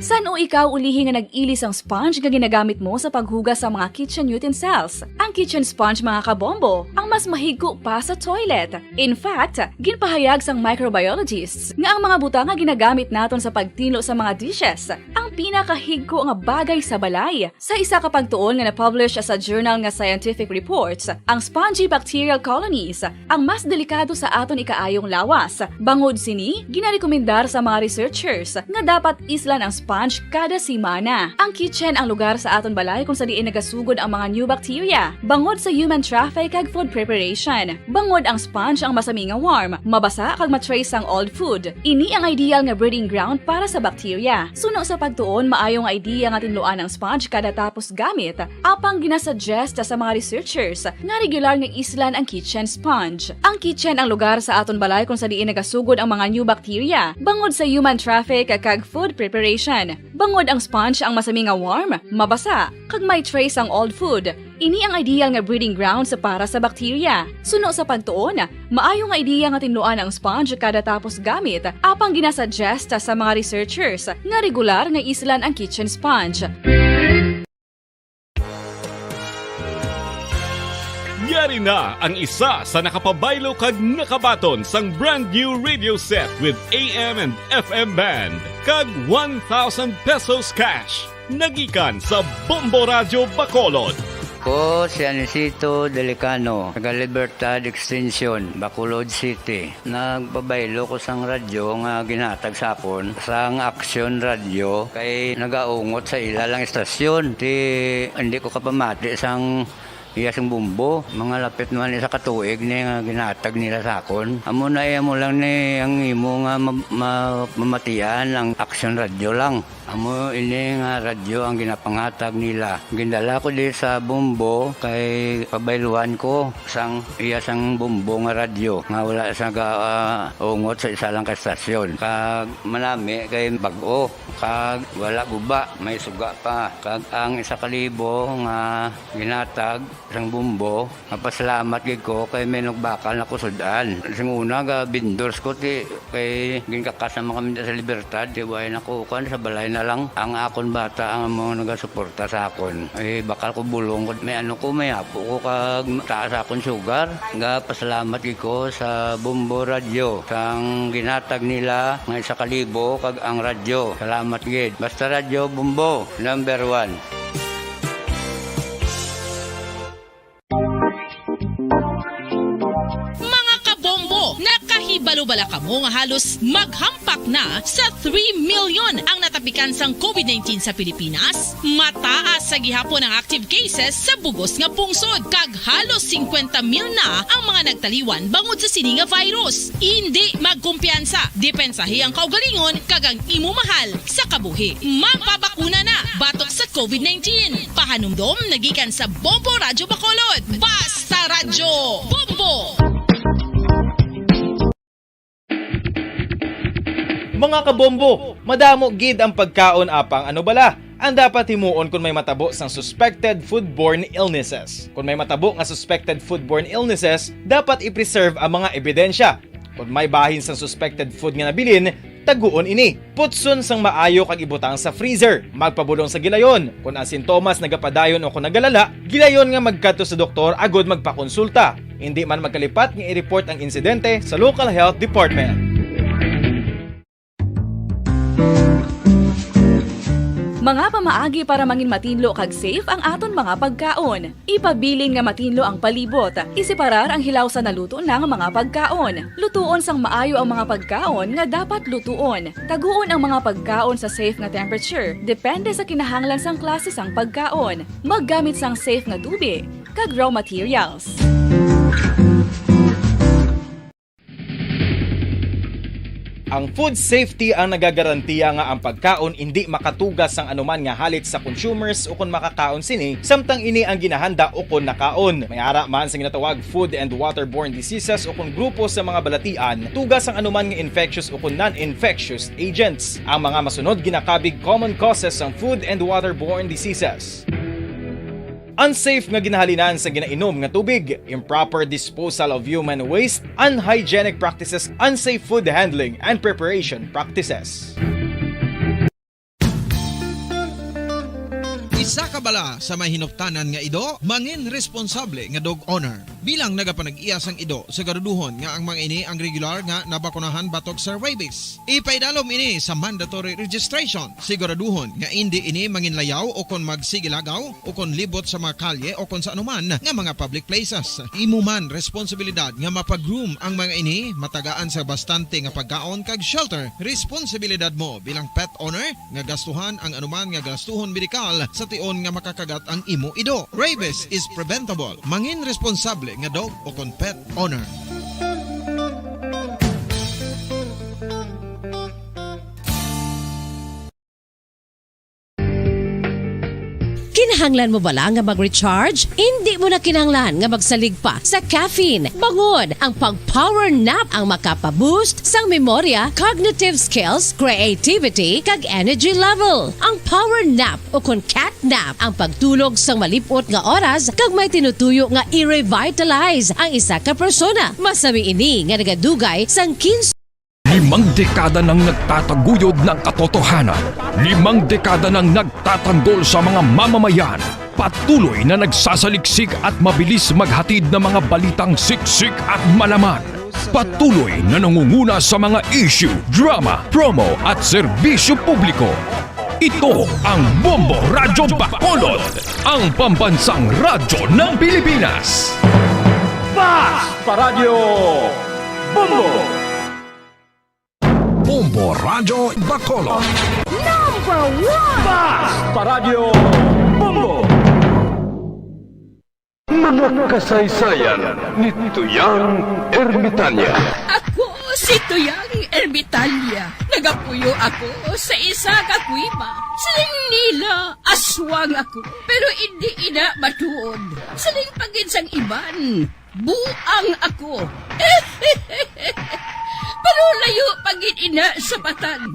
San o ikaw ulihi nga nag-ilis ang sponge nga ginagamit mo sa paghugas sa mga kitchen utensils? Ang kitchen sponge mga kabombo, ang mas mahigko pa sa toilet. In fact, ginpahayag sang microbiologists nga ang mga butang nga ginagamit naton sa pagtilo sa mga dishes ang pinakahigko nga bagay sa balay. Sa isa ka pagtuon nga na-publish sa journal nga Scientific Reports, ang spongy bacterial colonies ang mas delikado sa aton ikaayong lawas. Bangod sini, ginarekomendar sa mga researchers nga dapat islan ang sponge kada semana. Ang kitchen ang lugar sa aton balay kung sa diin nagasugod ang mga new bacteria. Bangod sa human traffic kag food preparation. Bangod ang sponge ang masami nga warm, mabasa kag matrace ang old food. Ini ang ideal nga breeding ground para sa bacteria. Suno sa pagtuon, maayong idea nga tinluan ang sponge kada tapos gamit. Apang ginasuggest sa mga researchers nga regular nga islan ang kitchen sponge. Ang kitchen ang lugar sa aton balay kung sa diin nagasugod ang mga new bacteria. Bangod sa human traffic kag food preparation. Bangod ang sponge ang masami nga warm, mabasa, kag may trace ang old food. Ini ang ideal nga breeding ground sa para sa bacteria. Suno sa pagtuon, maayong idea nga tinluan ang sponge kada tapos gamit. Apang ginasuggest sa mga researchers nga regular nga islan ang kitchen sponge. Yari na ang isa sa nakapabaylo kag nakabaton sang brand new radio set with AM and FM band kag 1,000 pesos cash. Nagikan sa Bombo Radio Bacolod. Ko si Anisito Delicano, taga Libertad Extension, Bacolod City. Nagpabaylo ko sang radyo nga ginatag sapon sang Action Radio kay nagaungot sa ilalang estasyon. Hindi ko kapamati sang iyasang bumbo, mga lapit naman sa katuig ni nga ginatag nila sakon. Amo na iya mo lang ni ang imo nga mamatian ang Action Radio lang. Amo ini nga radyo ang ginapangatag nila. Gindala ko di sa bumbo kay pabayluan ko sang iyasang bumbo nga radyo nga wala sa ungot sa isa lang ka estasyon. Kag manami kay bag-o, kag wala guba, may suga pa. Kag ang 1,000 nga ginatag sang bumbo, mapasalamat gid ko kay may nagbakal na kusudan. Sing una ga vendors ko ti kay ginkakasama kami sa Libertad, di way nakukan sa balay na lang ang akon bata ang mga nagasuporta sa akon. Ay bakal ko bulong may may apo ko kag taas akon sugar. Nga pasalamat gid ko sa Bumbo Radio sang ginatag nila nga 1,000 kag ang radyo. Salamat gid. Basta Radio Bumbo number 1. Balo-bala ka mo nga halos maghampak na sa 3 million ang natapikan sang COVID-19 sa Pilipinas. Mataas sa gihapon ang active cases sa bugos nga pungsod kag halos 50 mil na ang mga nagtaliwan bangod sa sini nga virus. Hindi magkumpiyansa, depensahi ang kaugalingon kag ang imo mahal sa kabuhi. Magpabakuna na batok sa COVID-19. Pahanumdom nagikan sa Bombo Radio Bacolod. Basta Radyo Bombo! Mga kabombo, madamo gid ang pagkaon apang ano bala ang dapat himuon kung may matabo sang suspected foodborne illnesses. Kung may matabo nga suspected foodborne illnesses, dapat i-preserve ang mga ebidensya. Kung may bahin sang suspected food nga nabilin, taguon ini. Putson sang maayo kag ibutang sa freezer. Magpabulong sa gilayon. Kung ang sintomas nagapadayon o kung nagalala, gilayon nga magkadto sa doktor agod magpakonsulta. Hindi man magkalipat nga i-report ang insidente sa local health department. Mga pamaagi para mangin matinlo kag safe ang aton mga pagkaon. Ipabilin nga matinlo ang palibot. Isiparar ang hilaw sa naluto ng mga pagkaon. Lutuon sang maayo ang mga pagkaon nga dapat lutuon. Taguon ang mga pagkaon sa safe nga temperature. Depende sa kinahanglan sang klase sang pagkaon. Maggamit sang safe nga tubig kag raw materials. Ang food safety ang nagagarantiya nga ang pagkaon hindi makatugas sang anuman nga halit sa consumers o kung makakaon sini, samtang ini ang ginahanda o kung nakaon. May ara man sa ginatawag food and waterborne diseases o kung grupo sa mga balatian, tugas ang anuman nga infectious o kung non-infectious agents. Ang mga masunod ginakabig common causes ng food and waterborne diseases. Unsafe nga ginahalinan sa ginainom nga tubig, improper disposal of human waste, unhygienic practices, unsafe food handling and preparation practices. Isa ka bala sa mahinuptanan nga ido, mangin responsable nga dog owner. Bilang nagapanag-iyas ang ido, siguraduhon nga ang mga ini ang regular nga nabakunahan batok sa rabies. Ipaidalom ini sa mandatory registration. Siguraduhon nga hindi ini manginlayaw o kon magsigilagaw o kon libot sa mga kalye o kon sa anuman nga mga public places. Imo man responsibilidad nga mapag-groom ang mga ini, matagaan sa bastante nga pagkaon kag shelter. Responsibilidad mo bilang pet owner nga gastuhan ang anuman nga gastuhon medikal sa tion nga makakagat ang imo ido. Rabies is preventable. Mangin responsable nga dog o kon pet owner. Kinahanglan mo bala nga mag-recharge? Hindi mo na kinahanglan nga magsalig pa sa caffeine. Bangod ang pag-power nap ang makapaboost sang memorya, cognitive skills, creativity, kag energy level. Ang power nap o kon cat nap ang pagtulog sang malipot nga oras kag may tinutuyo nga i-revitalize ang isa ka persona. Masami ini nga nagadugay sang 15 5 dekada nang nagtataguyod ng katotohanan. 5 dekada nang nagtatanggol sa mga mamamayan. Patuloy na nagsasaliksik at mabilis maghatid ng mga balitang siksik at malaman. Patuloy na nangunguna sa mga issue, drama, promo at serbisyo publiko. Ito ang Bombo Radyo Bacolod, ang pambansang radyo ng Pilipinas. Fast Paradyo Bombo! Bombo Radyo Bacolod. Number 1! Fast Paradyo Bombo! Mga kasaysayan ni Tuyang Ermitanya. Ako si Tuyang Ermitanya. Nagapuyo ako sa isa ka kuiba. Siling nila, aswang ako. Pero hindi ina matuod. Siling paginsang iban, buang ako. Pero layo pagit ina sa patad.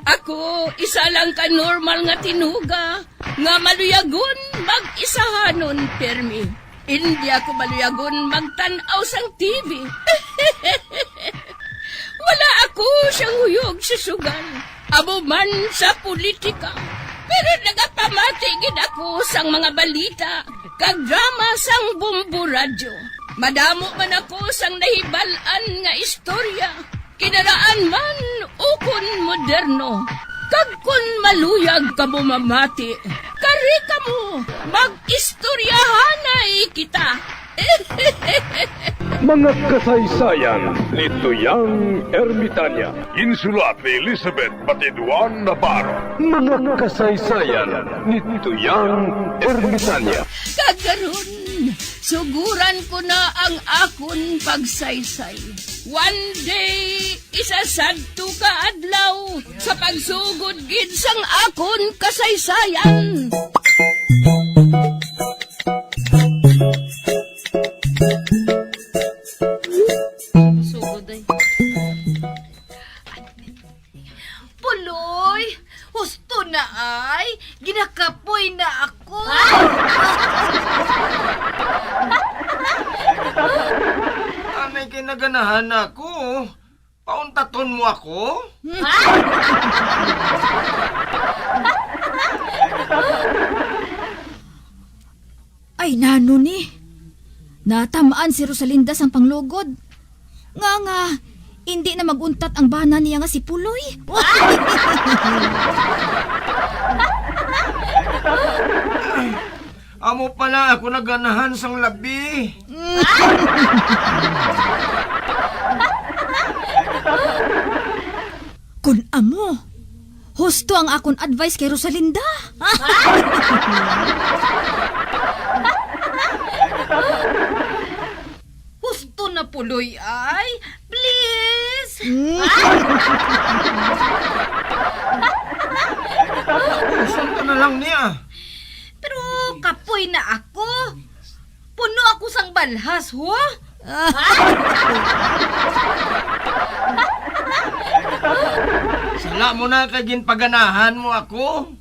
Ako, isa lang ka normal nga tinuga, nga maluyagon mag-isahanon permi. Hindi ako maluyagon magtanaw sang TV. Wala ako siyang huyog sa sugal, amo man sa politika. Pero nagapamatigid ako sang mga balita, kag drama sang Bombo Radyo. Madamo man ako sang nahibalan nga istorya, kinaraan man ukon moderno. Kag kun maluyag ka mo mamati, kari ka mo, mag-istoryahanay kita. Mga kasaysayan ni Tuyang Ermitanya. Insulat ni Elizabeth Batiduan Navarro. Mga kasaysayan ni Tuyang Ermitanya. Kagaron, suguran ko na ang akon pagsaysay. One day, isasagto ka adlaw sa pagsugod gid sang akon kasaysayan. Sugod ay. Puloy, husto na ay, ginakapoy na ako. Anay kinaganahan ako. Pauntaton mo ako? Ay, nano ni. Natamaan si Rosalinda sang panglugod. Nga, hindi na maguntat ang bana niya nga si Puloy. Amo pala ako naganahan sang labi. Kun amo, husto ang akon advice kay Rosalinda. Husto na Puloy ay, please. Usan ka na lang niya. Pero kapoy na ako. Puno ako sang balhas, ho? Sala mo na kay ginpaganahan mo ako.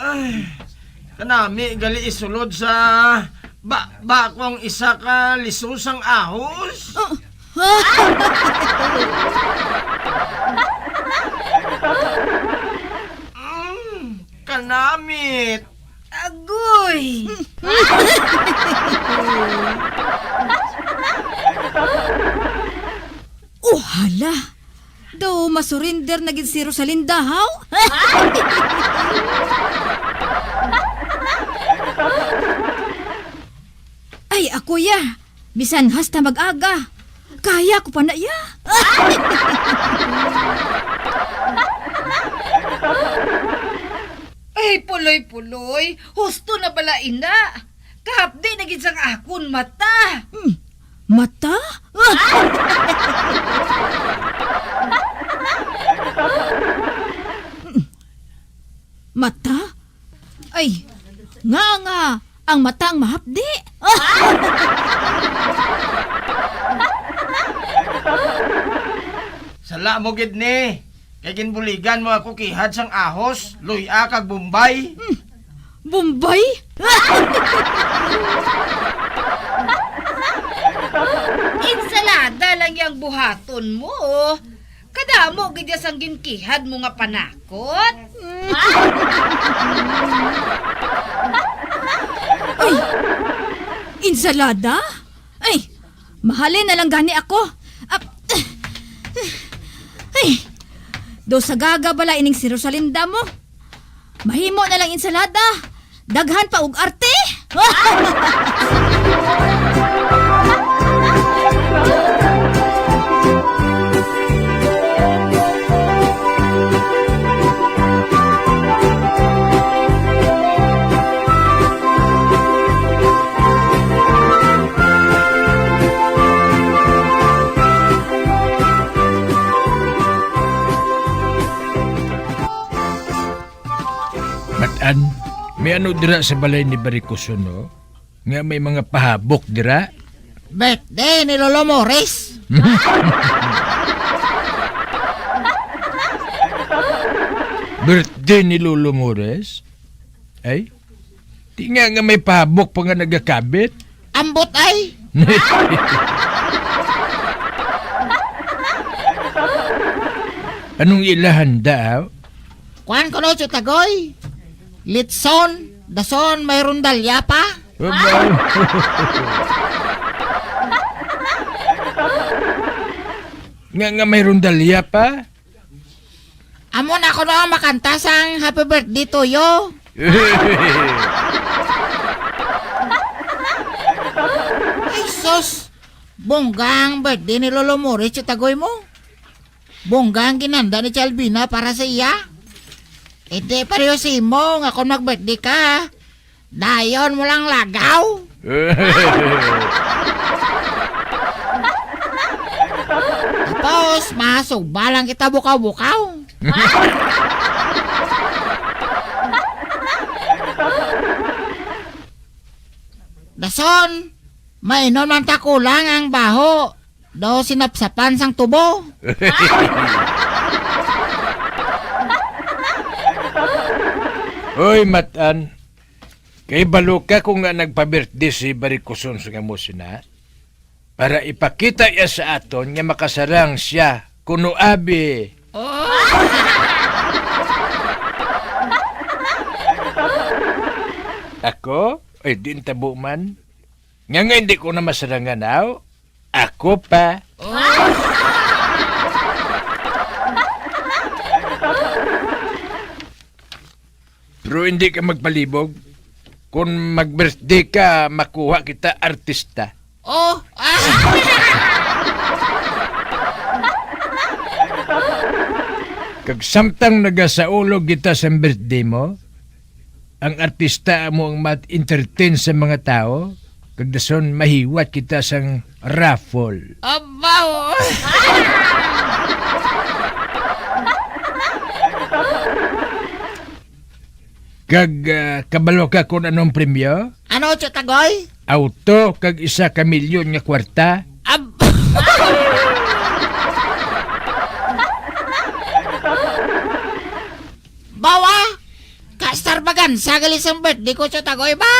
Ay, kanami gali isulod sa bakong isa ka lisusang ahos. Kanamit. Agoy! Oh, hala! Daw masurinder na gid si Rosalinda, haw? Ay, ako ya. Bisan hasta mag-aga. Kaya ko pa na ya. Ay, puloy-puloy. Husto na bala ina. Kahapdi na gid sang akon mata. Mata? Mata? Ay, nga, ang mata ang mahapdi. Sala mo gid ni. Kay ginbuligan mo ako kihad sang ahos, luya kag Bombay. Bombay? Insalada lang yang buhaton mo. Kadamo gid sang ginkihad mo nga panakot. Ay, insalada? Ay, mahalin na lang gani ako. Ay, do sa gaga bala ining si Rosalinda mo. Mahimo na lang insalada. Daghan pa og arte. Matan, may ano dira sa balay ni Baricoso, no? Nga may mga pahabok dira. Birthday ni Lolo Morris. Birthday ni Lolo Mores? Ay, di nga may pahabok pa nga nagakabit. Ambot ay. Anong ilahan daw? Kuan ko no Tagoy. Litson, dason mayroon dalya pa. Nga mayroon dalya pa? Amo na ako na makanta sang happy birthday to yo. Ay sus, bonggang birthday ni Lolo Morris Tagoy mo. Bonggang ginanda ni Chalbina para sa iya. Ede pareho si mo nga kung mag-birthday ka. Dayon mo lang lagaw. Tapos, masugba lang kita bukaw-bukaw. Dason, mainon man ta kulang ang baho. Do sinapsapan sang tubo. Hoy, Matan. Kay balo ka kung nga nagpa-birthday si Baricoson sa nga mo sina. Para ipakita iya sa aton nga makasarang siya kuno abi. Ako? Ay, din tabo man. Nga hindi ko na masarangan aw. Ako pa. Pero hindi ka magpalibog. Kung mag-birthday ka, makuha kita artista. Oh, Kag samtang nagasaulog kita sa birthday mo, ang artista mo ang mat-entertain sa mga tao, kag dason mahiwat kita sang raffle. abaw. Kag kabalo ka kung anong premyo? Ano, Tagoy? Auto kag 1 milyon nga kwarta. Bawa! Kastar bagan, sagalis ang birthday ko, Tagoy ba?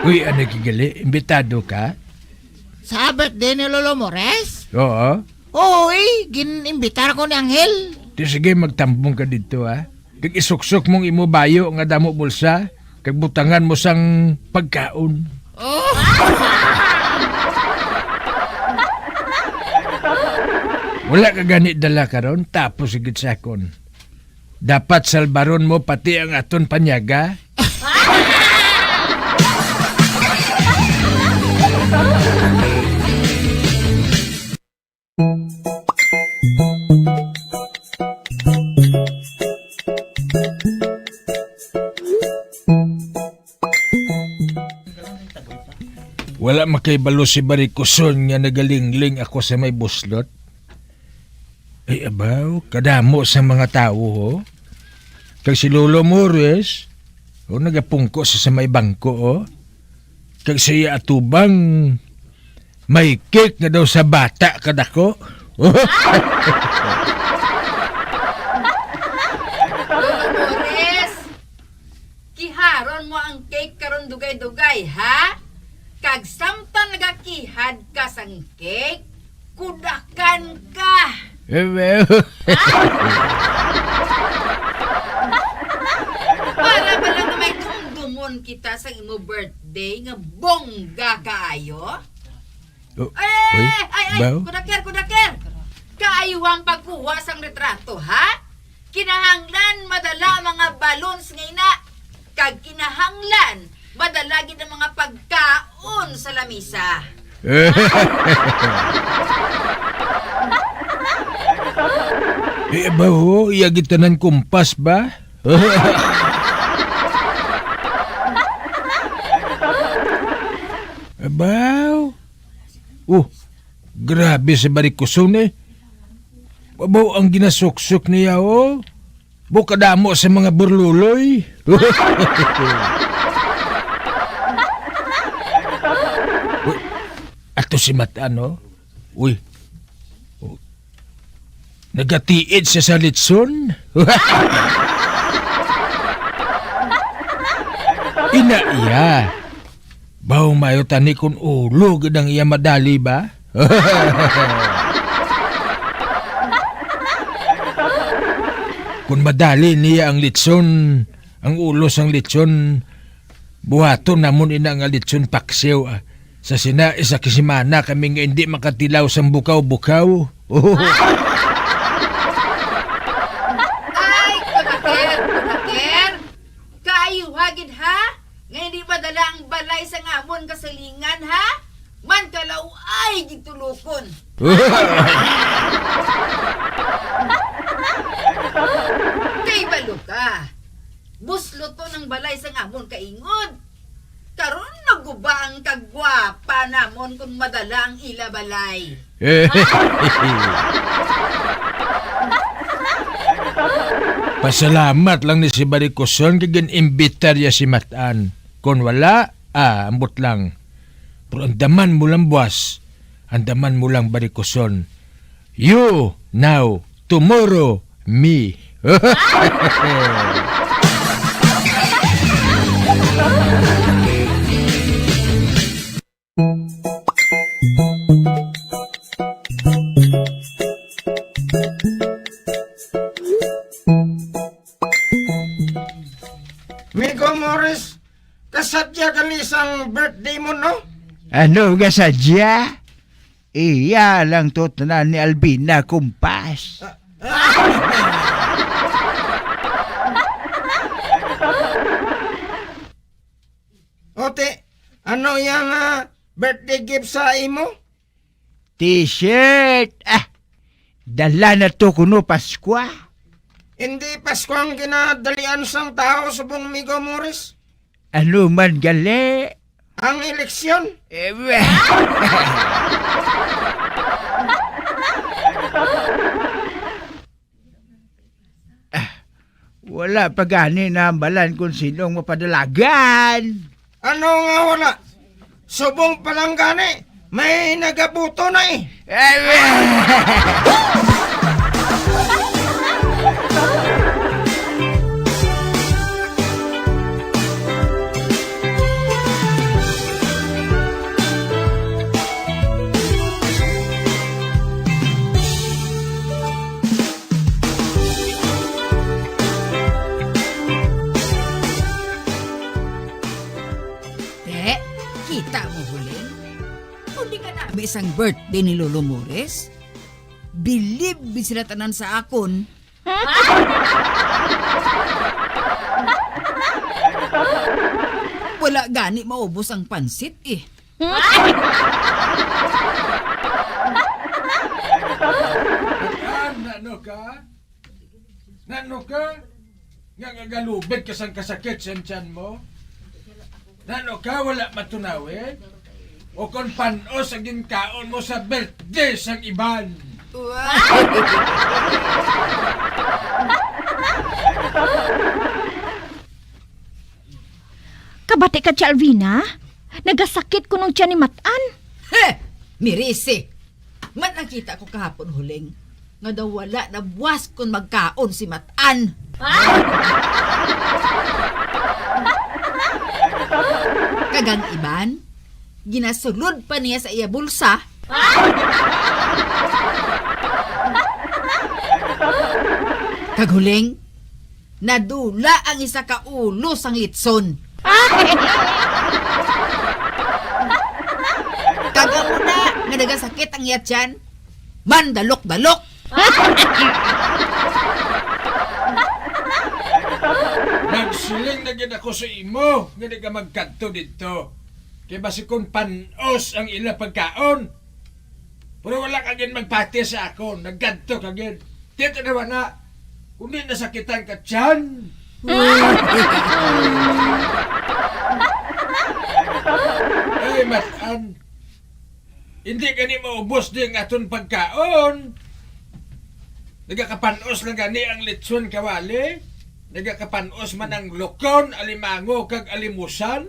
Uy, ano kigali? Imbitado ka? Sa birthday ni Lolo Mores? Oo. Oy, ginimbitar ko ni Angel. Di sige magtambong ka dito ha. Kag isuksok mong imo bayo nga damo bulsa. Kag butangan mo sang pagkaon. Oh. Wala ka gani dala karon tapos sigit sakon. Dapat salbaron mo pati ang aton panyaga. Wala makaibalo si Barikuson nga nagalingling ako sa may buslot. Ay abaw, kadamo sa mga tao ho. Kag si Lolo Mores, o nagapungko sa may bangko o. Kag siya atubang, may cake na daw sa bata kadako. Lolo Mores, kiharon mo ang cake karon dugay-dugay, ha? Kag samtang nagakihad ka sang cake, kudakan ka. Para ba lang na may dumdumon kita sa imo birthday nga bongga kaayo? Ay, kudaker. Kaayuhang pagkuha sang retrato, ha? Kinahanglan madala mga balloons nga ina. Kag kinahanglan madala gid ang mga pagkaon sa lamisa. Abaw ho, iyagitanan kumpas ba? Abaw. Grabe si Barikuson eh. Abaw ang ginasuksok niya oh. Bukadamo sa mga burluloy. Ato si Matano. Uy. Nagatiid siya sa litson. Ina iya. Baw mayo tani kun ulo gedang iya madali ba? Kung madali niya ang litson, ang ulo sang litson, buhaton namon ina nga litson paksiw. Sa sina isa kisimana kami nga hindi makatilaw sang bukaw-bukaw. Ay, kudaker. Kaayuhagid ha? Nga hindi madala ang balay sa ngamon kasalingan ha? Man kalaw ay gitulukon. Kay balo ka. Buslo to ng balay sa ngamon kaingod. Karon naguba ang kagwapa namon kung madala ang ila balay. Pasalamat lang ni si Barikuson kagin imbitar ya si Matan. Kung wala, ambot lang. Pero andaman mo lang buwas. Andaman mo lang Barikuson. You, now, tomorrow, me. Migo Morris, kasadya kalisang birthday mo, no? Ano nga sadya? Iya lang to tanan ni Albina kumpas. Ote, ano yung birthday gift sa imo? T-shirt. Dala na to kuno Paskwa. Hindi Pasko ang ginadalian sang tao subong Migo Morris. Ano man gali? Ang eleksyon. Wala pa gani na ambalan kung sinong mapadalagan. Ano nga wala? Subong palang gani, may nagabuto na eh. isang birthday ni Lolo Mores? Bilib sila tanan sa akon. Wala gani maubos ang pansit eh. Nano ka? Nano ka? Nga gagalubid ka sang kasakit sa tiyan mo? Nano ka? Wala matunawin? O kung panos ang ginkaon mo sa birthday sang iban? Kabati ka, Alvina? Nagasakit ko nung tiyan ni Matan. Mirisi! Man nakita ko kahapon huling nga daw wala na buwas kung magkaon si Matan. Kagang iban, ginasulod pa niya sa iya bulsa. Kaghuling, nadula ang isa ka ulo sang litson. Kaga mo na, nga nagasakit ang yatyan. Mandalok-dalok. Nagsiling na gid ako sa imo, nga di ka magkanto dito. Kaya basi kung panos ang ila pagkaon. Pero wala ka gid magpati sa ako, nagkanto ka gid. Tito naman na, kung di nasakitan ka tiyan. Ay, Matan, hindi gani maubos din aton pagkaon. Nagakapanos lang gani ang litson kawali. Nagakapanos man ang lokon, alimango, kag alimusan.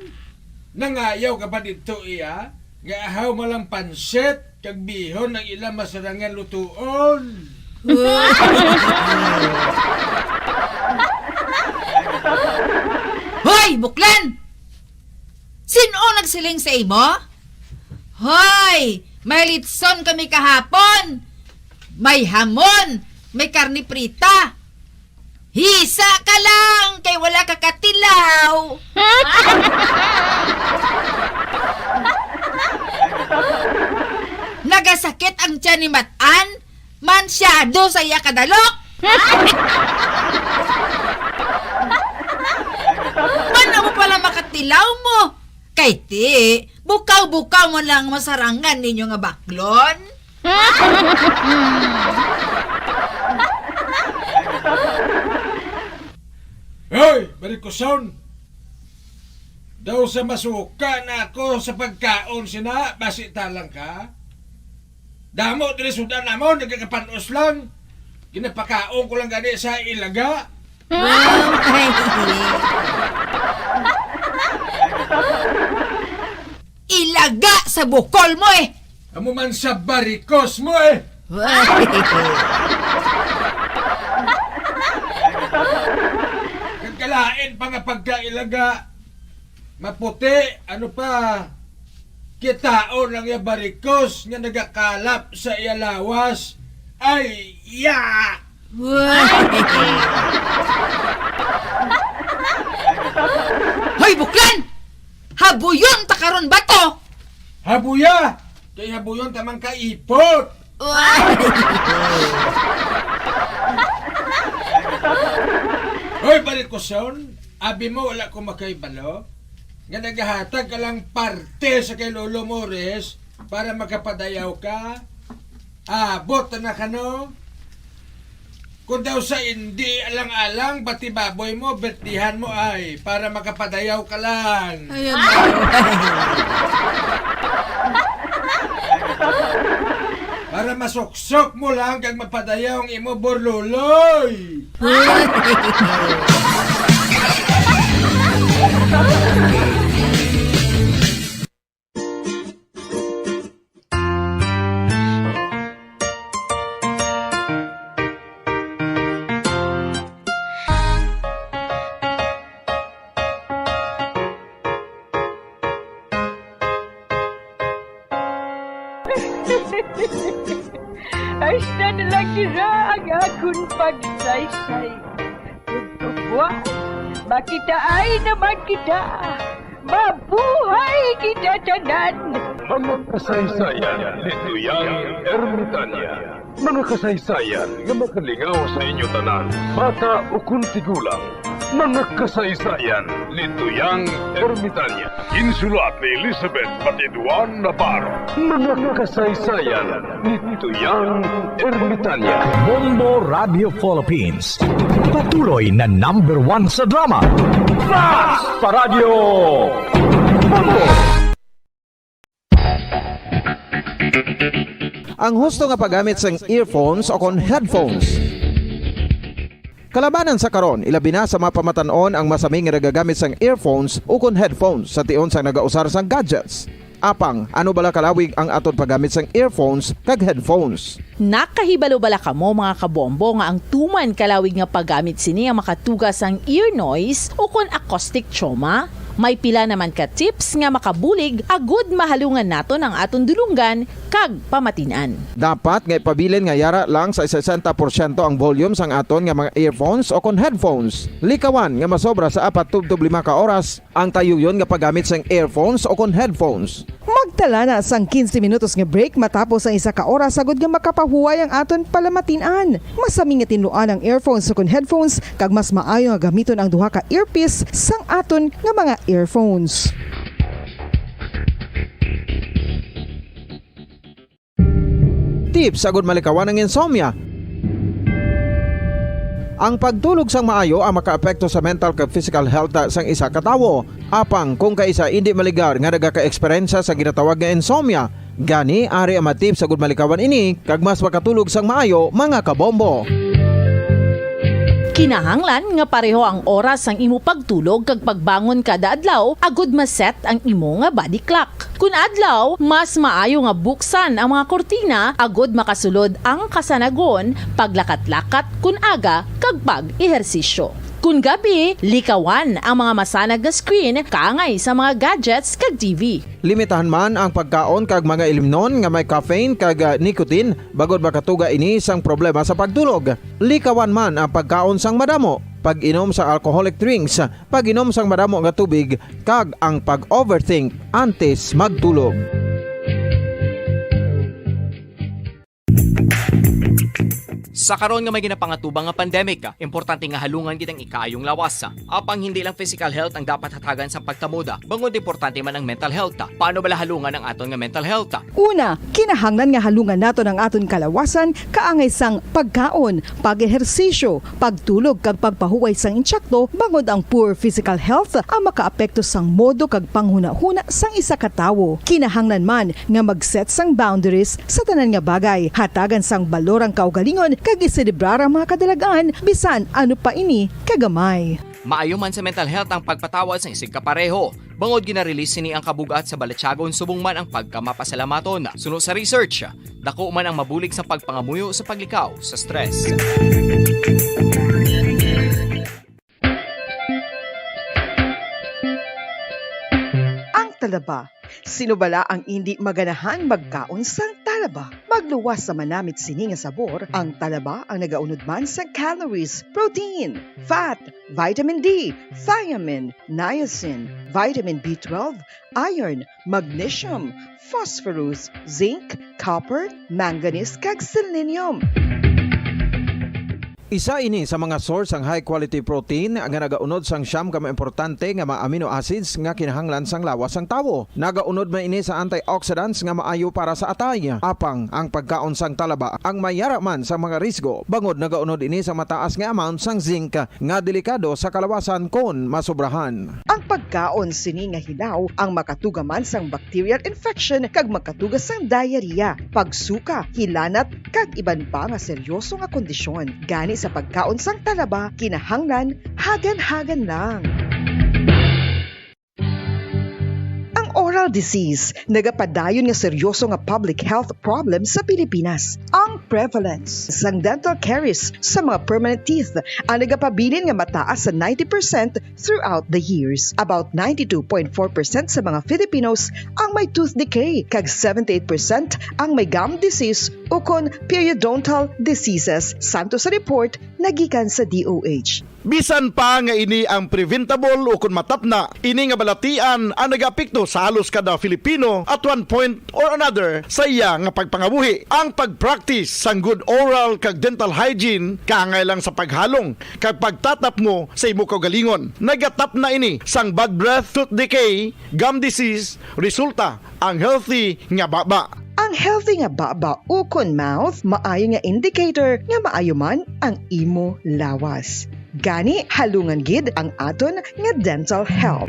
Nangayaw ka pa dito iya. Nga ahaw malang pansit, kag bihon ng ilang masarangan lutuon. Hoy, buklan! Sino nagsiling sa imo? Hoy, may litson kami kahapon. May hamon, may karni prita. Hisa ka lang, kay wala ka katilaw. Nagasakit ang tiyan ni Matan, mansyado sa iya kadalok. Paano mo pala makatilaw mo? Kay ti, bukaw-bukaw mo lang masarangan ninyo nga baklon. Hoy, barikuson! Daw sa masuka na ako sa pagkaon sina, basi talang ka? Damo, dili sudan na mo, nagkakapanos lang. Ginapakaon ko lang gani sa ilaga. Ilaga sa bukol mo eh! Amo man sa barikos mo eh! Kagkalain pa nga pagkailaga. Maputi, ano pa, kitaon lang yung barikos nga nagakalap sa iya lawas. Ay, ya! Hoy, buklan! Habuyon takaron ba to? Habuya! Kay habuyon tamang kaipot! Hoy, barikoson, abi mo wala ko makaibalo? Nga naghahatag ka lang parte sa kay Lolo Mores para makapadayaw ka? Abot na ka no? Kung daw sa hindi alang-alang, pati baboy mo, bertihan mo ay, para makapadayaw ka lang. Ayan Para masuksok mo lang kag mapadayaw ang imo borluloy. Ay, na lang nila ang akong pagsaysay. Pagkabuas, makita ay naman kita. Mabuhay kita tanan. Mga kasaysayan ni Tuyang Ermitanya. Mga kasaysayan nga makalingaw sa inyo tanan, bata o kuntigulang. Mga kasaysayan ni Tuyang Ermitanya. Insulat ni Elizabeth Batiduan Navarro. Mga kasaysayan ni Tuyang Ermitanya. Bombo Radio Philippines. Patuloy na #1 sa drama. Flash Paradio Bombo! Ang husto nga paggamit sang earphones o kon headphones. Kalabanan sa karon, ilabi na sa mga pamatanon ang masaming nga nagagamit sang earphones o kon headphones sa tion sang nagausar sang gadgets. Apang, ano bala kalawig ang aton paggamit sang earphones kag headphones? Nakahibalo bala kamo mga kabombo nga ang tuman kalawig nga paggamit sini ang makatugas ang ear noise o kon acoustic trauma? May pila naman ka tips nga makabulig agud mahalungan naton ang aton dulunggan kag pamatinan. Dapat nga ipabilin nga yara lang sa 60% ang volume sang aton nga mga earphones o kon headphones. Likawan nga masobra sa 4-5 ka oras ang tayuyon nga paggamit sang earphones o kon headphones. Magtala na sang 15 minutos nga break matapos ang 1 ka oras sagod nga makapahuway ang aton palamatinan. Masami nga tinluan ang earphones o kon headphones kag mas maayo nga gamiton ang duha ka earpiece sang aton nga mga earphones. Tips sagod malikawan ang insomnia. Ang pagtulog sang maayo ang makaapekto sa mental kag physical health sang isa ka tawo. Apang kung kaisa hindi maligar nga nagaka-eksperyensya sa ginatawag nga insomnia, gani ari ang matip sagud malikawan ini kag mas makatulog sang maayo mga kabombo. Kinahanglan nga pareho ang oras ang imo pagtulog kag pagbangon kada adlaw agud maset ang imo nga body clock. Kun adlaw, mas maayo nga buksan ang mga kortina agud makasulod ang kasanagon, paglakat-lakat kun aga kag pag-ehersisyo. Kun gabi, likawan ang mga masanag nga screen kaangay sa mga gadgets kag TV. Limitahan man ang pagkaon kag mga ilimnon nga may caffeine kag nicotine bagod makatuga ini sang problema sa pagtulog. Likawan man ang pagkaon sang madamo, pag-inom sa alcoholic drinks, pag-inom sang madamo nga tubig kag ang pag-overthink antes magtulog. Sa karon nga may ginapangatubang nga pandemic, importante nga halungan gid ang ikayong lawas. Apang hindi lang physical health ang dapat hatagan sa pagtamuda, bangod importante man ang mental health. Paano bala halungan ang aton nga mental health? Una, kinahanglan nga halungan naton ang aton kalawasan kaangay sang pagkaon, pag-ehersisyo, pagtulog kag pagpahuway sang insyakto bangod ang poor physical health ang makaapekto sang modo kag panghuna-huna sang isa ka tawo. Kinahanglan man nga mag-set sang boundaries sa tanan nga bagay, hatagan sang balorang kaugalingon kag iselebrar ang mga kadalagaan bisan ano pa ini kagamay. Maayo man sa mental health ang pagpatawad sa isig kapareho. Bangod gina-release sini ang kabugat sa balatsagon subong man ang pagkamapasalamaton. Suno sa research, dako man ang mabulig sa pagpangamuyo sa paglikaw sa stress. Ang talaba. Sino bala ang hindi maganahan magkaon sang talaba? Magluwas sa manamit sini nga sabor, ang talaba ang nagaunod man sa calories, protein, fat, vitamin D, thiamine, niacin, vitamin B12, iron, magnesium, phosphorus, zinc, copper, manganese kag selenium. Isa ini sa mga source ang high quality protein nga nagaunod sang siyam ka importante nga mga amino acids nga kinahanglan sang lawas sang tawo. Nagaunod man ini sa antioxidants nga maayo para sa atay. Apang ang pagkaon sang talaba ang mayara man sa mga risgo. Bangod nagaunod ini sa mataas nga amount sang zinc nga delikado sa kalawasan kon masobrahan. Ang pagkaon sini nga hilaw ang makatugaman sang bacterial infection kag makatugas sang diarrhea, pagsuka, hilanat kag iban pa nga seryoso nga kondisyon. Gani sa pagkaon sang talaba, kinahanglan hagan-hagan lang. Ang oral disease, nagapadayon nga seryoso nga public health problem sa Pilipinas. Ang prevalence sang dental caries sa mga permanent teeth ang nagapabilin nga mataas sa 90% throughout the years. About 92.4% sa mga Filipinos ang may tooth decay, kag 78% ang may gum disease o kon periodontal diseases, santo sa report nagikan sa DOH. Bisan pa nga ini ang preventable o kung matapna, ini nga balatian ang nag-apekto sa halos kada Filipino at one point or another sa iya nga pagpangabuhi. Ang pag-practice sang good oral kag dental hygiene kaangay lang sa paghalong kag pagtatap mo sa imo kaugalingon. Nagatap na ini sang bad breath, tooth decay, gum disease, resulta ang healthy nga baba. Ang healthy nga baba ukon mouth maayo nga indicator nga maayo man ang imo lawas. Gani halungan gid ang aton nga dental health.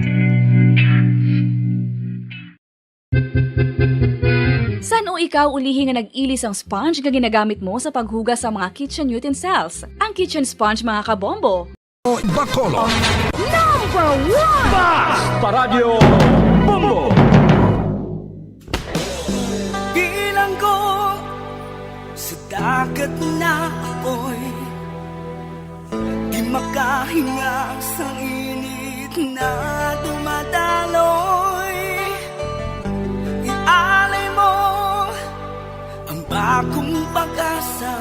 San o ikaw ulihi nga nag-ilis ang sponge nga ginagamit mo sa paghugas sa mga kitchen utensils? Ang kitchen sponge mga kabombo. Bacolod. Number 1! Mas Paradyo Bombo! Bilanggo sa dagat na apoy, di makahinga sa init na dumadaloy. Ialay mo ang bagong pag-asa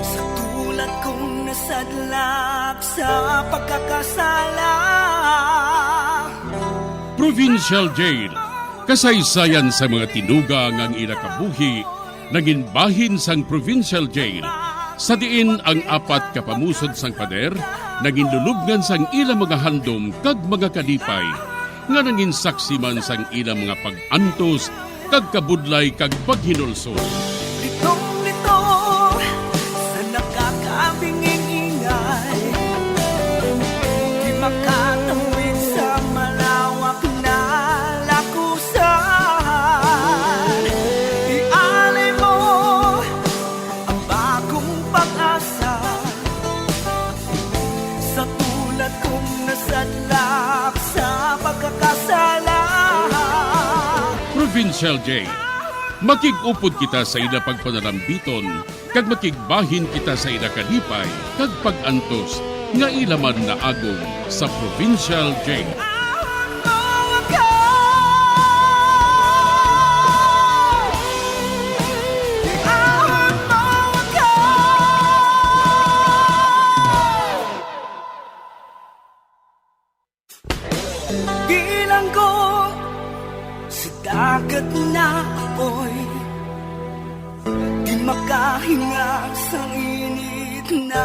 sa tulad kong nasadlak sa pagkakasala. Provincial Jail. Kasaysayan sa mga tinugang ang inakabuhi, naging bahin sang Provincial Jail. Sa diin ang apat kapamusod sang pader, naging lulubngan sang ilang mga handom kag mga kalipay, nga naging saksi man sang ilang mga pag-antos, kag kabudlay kag paghinulsol. Litong-lito sa nakakabinging ingay, di makatawid sa malawak na lakusan. Ialay mo ang bagong pag-asa sa tulad kong nasadlak sa pagkakasala. Provincial Jail. Makig-upod kita sa ila pagpanalambiton, kag makigbahin kita sa ila kalipay, kag pag-antos, nga ilaman na agong sa Provincial Jail. Bilanggo sa dagat na apoy, di makahinga sa init na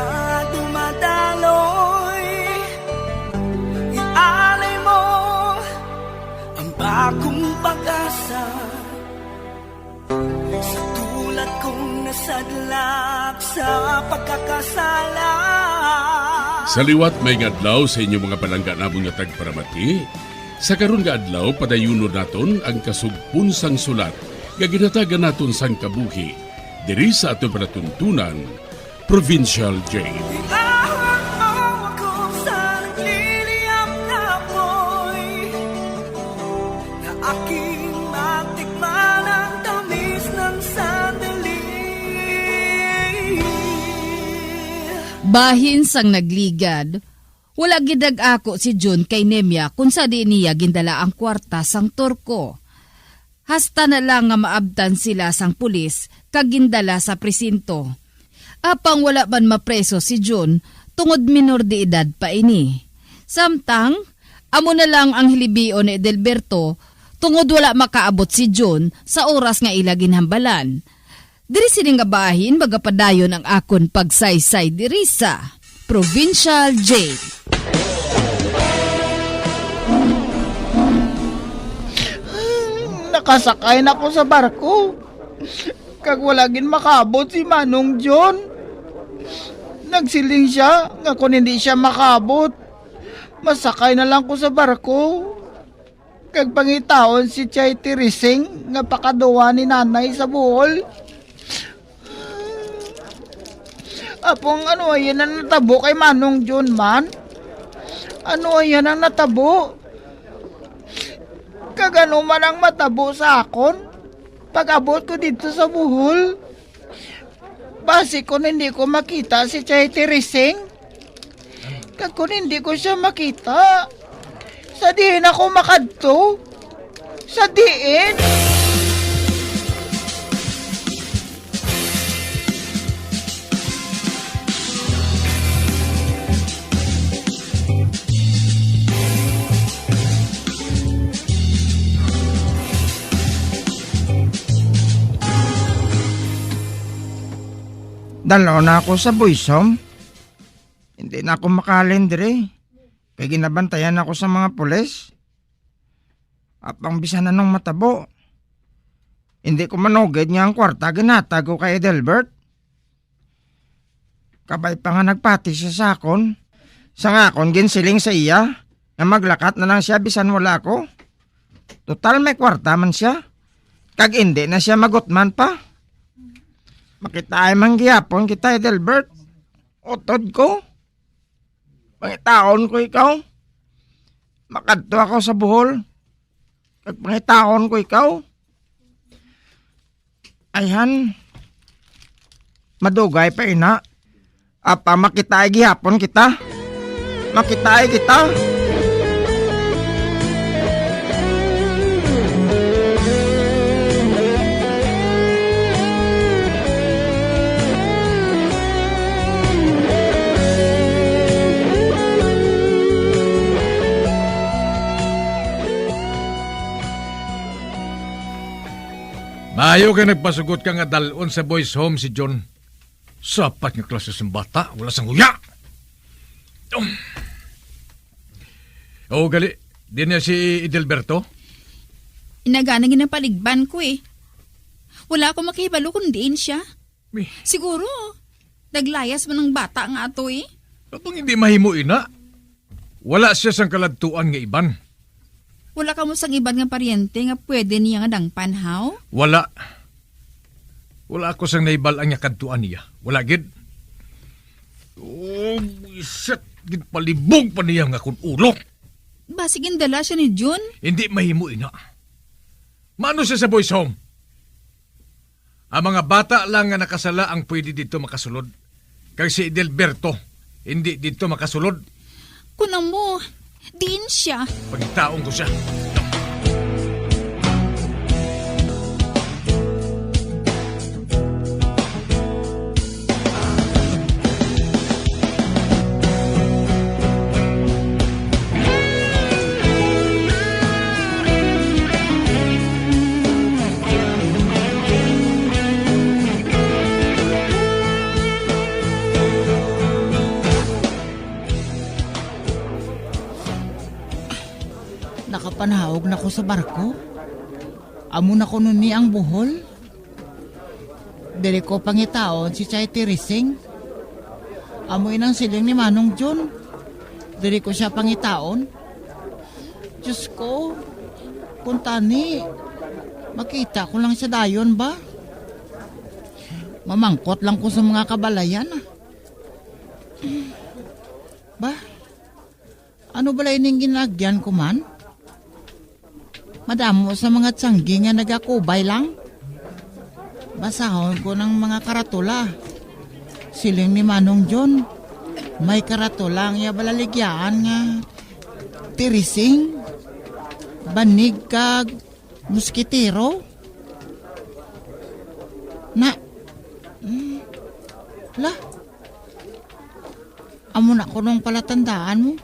dumadaloy. Ialay mo ang bagong pag-asa sa tulad kong nasadlak sa pagkakasala. Sa liwat may ngadlaw sa inyong mga palangga namong nga tagparamati, sa karon nga adlaw padayunon naton ang kasugpunsang sulat nga ginatagan naton sang kabuhi diri sa aton panatuntunan, Provincial Jail. Bahin sang nagligad, wala gidag ako si Jun kay Nemya kung sa di niya gindala ang kwarta sang Turko. Hasta na lang nga maabtan sila sang pulis kag gindala sa presinto. Apang wala man mapreso si Jun tungod minor de edad pa ini. Samtang, amo na lang ang hilibion ni Edelberto tungod wala makaabot si Jun sa oras nga ila ginhambalan. Diri sining nga bahin magapadayon ang akon pagsaysay diri sa Provincial Jail. Nakasakay na ko sa barko. Kag wala gin makabot si Manong John. Nagsiling siya nga kung hindi siya makabot, masakay na lang ko sa barko. Kag pangitaon si Chay Tirising nga pakaduwa ni nanay sa buhol. Apong ano ayan ang natabo kay Manong John man? Ano ayan ang natabo? Kagano man ang matabo sa akon? Pag-abot ko dito sa buhol. Basi kung hindi ko makita si Chay Tirising. Kag kung hindi ko siya makita, sa diin ako makadto. Sa diin. Dalaw na ako sa boys home. Hindi na ako makalin dire. Kaya ginabantayan ako sa mga pulis. Apang bisa na nung matabo. Hindi ko manugid niya ang kwarta ginatag ko kay Edelbert. Kabay pa nga nagpati siya sa akon. Sa ngakon ginsiling sa iya na maglakat na lang siya bisan wala ko. Total may kwarta man siya. Kag hindi na siya magutman pa. Makita ay manggiyapon kita Edelbert. Utod ko. Pangitaon ko ikaw. Makadto ako sa buhol. Kag pangitaon ko ikaw. Ayhan. Madugay pa ina. Apa makita ay gihapon kita. Makita ay kita. Maayo ka nagpasugot ka nga dalon sa boys home si John. Sapat nga klase ng bata, wala sang huya. Oo, gali. Di na si Edelberto? Inagana ginapaligban ko eh. Wala akong makihibalo kung diin siya. Siguro, naglayas mo ng bata nga ato eh. Kapag hindi mahimo ina, wala siya sang kaladtuan nga iban. Wala ka mo sang iban nga paryente nga pwede niya nga dangpanhaw? Wala. Wala ako sang naibal ang kadtuan niya. Wala gid. Oh, isat gid palibog pa niya nga kun ulo. Basigin dala siya ni June? Hindi mahimo ina. Mano siya sa boys home? Ang mga bata lang nga nakasala ang pwede dito makasulod. Kag si Edelberto, hindi dito makasulod. Kunang mo, diin siya. Pagitaong ko siya. Nakapanahog na ko sa barko. Amo na ko nun ni ang buhol. Dili ko pangitaon si Chay Tirising. Amo inang siling ni Manong John. Dili ko siya pangitaon. Diyos ko, kung tani, makita ko lang siya dayon ba? Mamangkot lang ko sa mga kabalayan. Ba? Ano bala ining ginagyan ko man? Madamo sa mga tiyanggi nga nagakubay lang. Basahon ko ng mga karatula. Siling ni Manong John, may karatula ang balaligyan nga tirising, banig kag muskitero. Na, amo na ko nung palatandaan mo.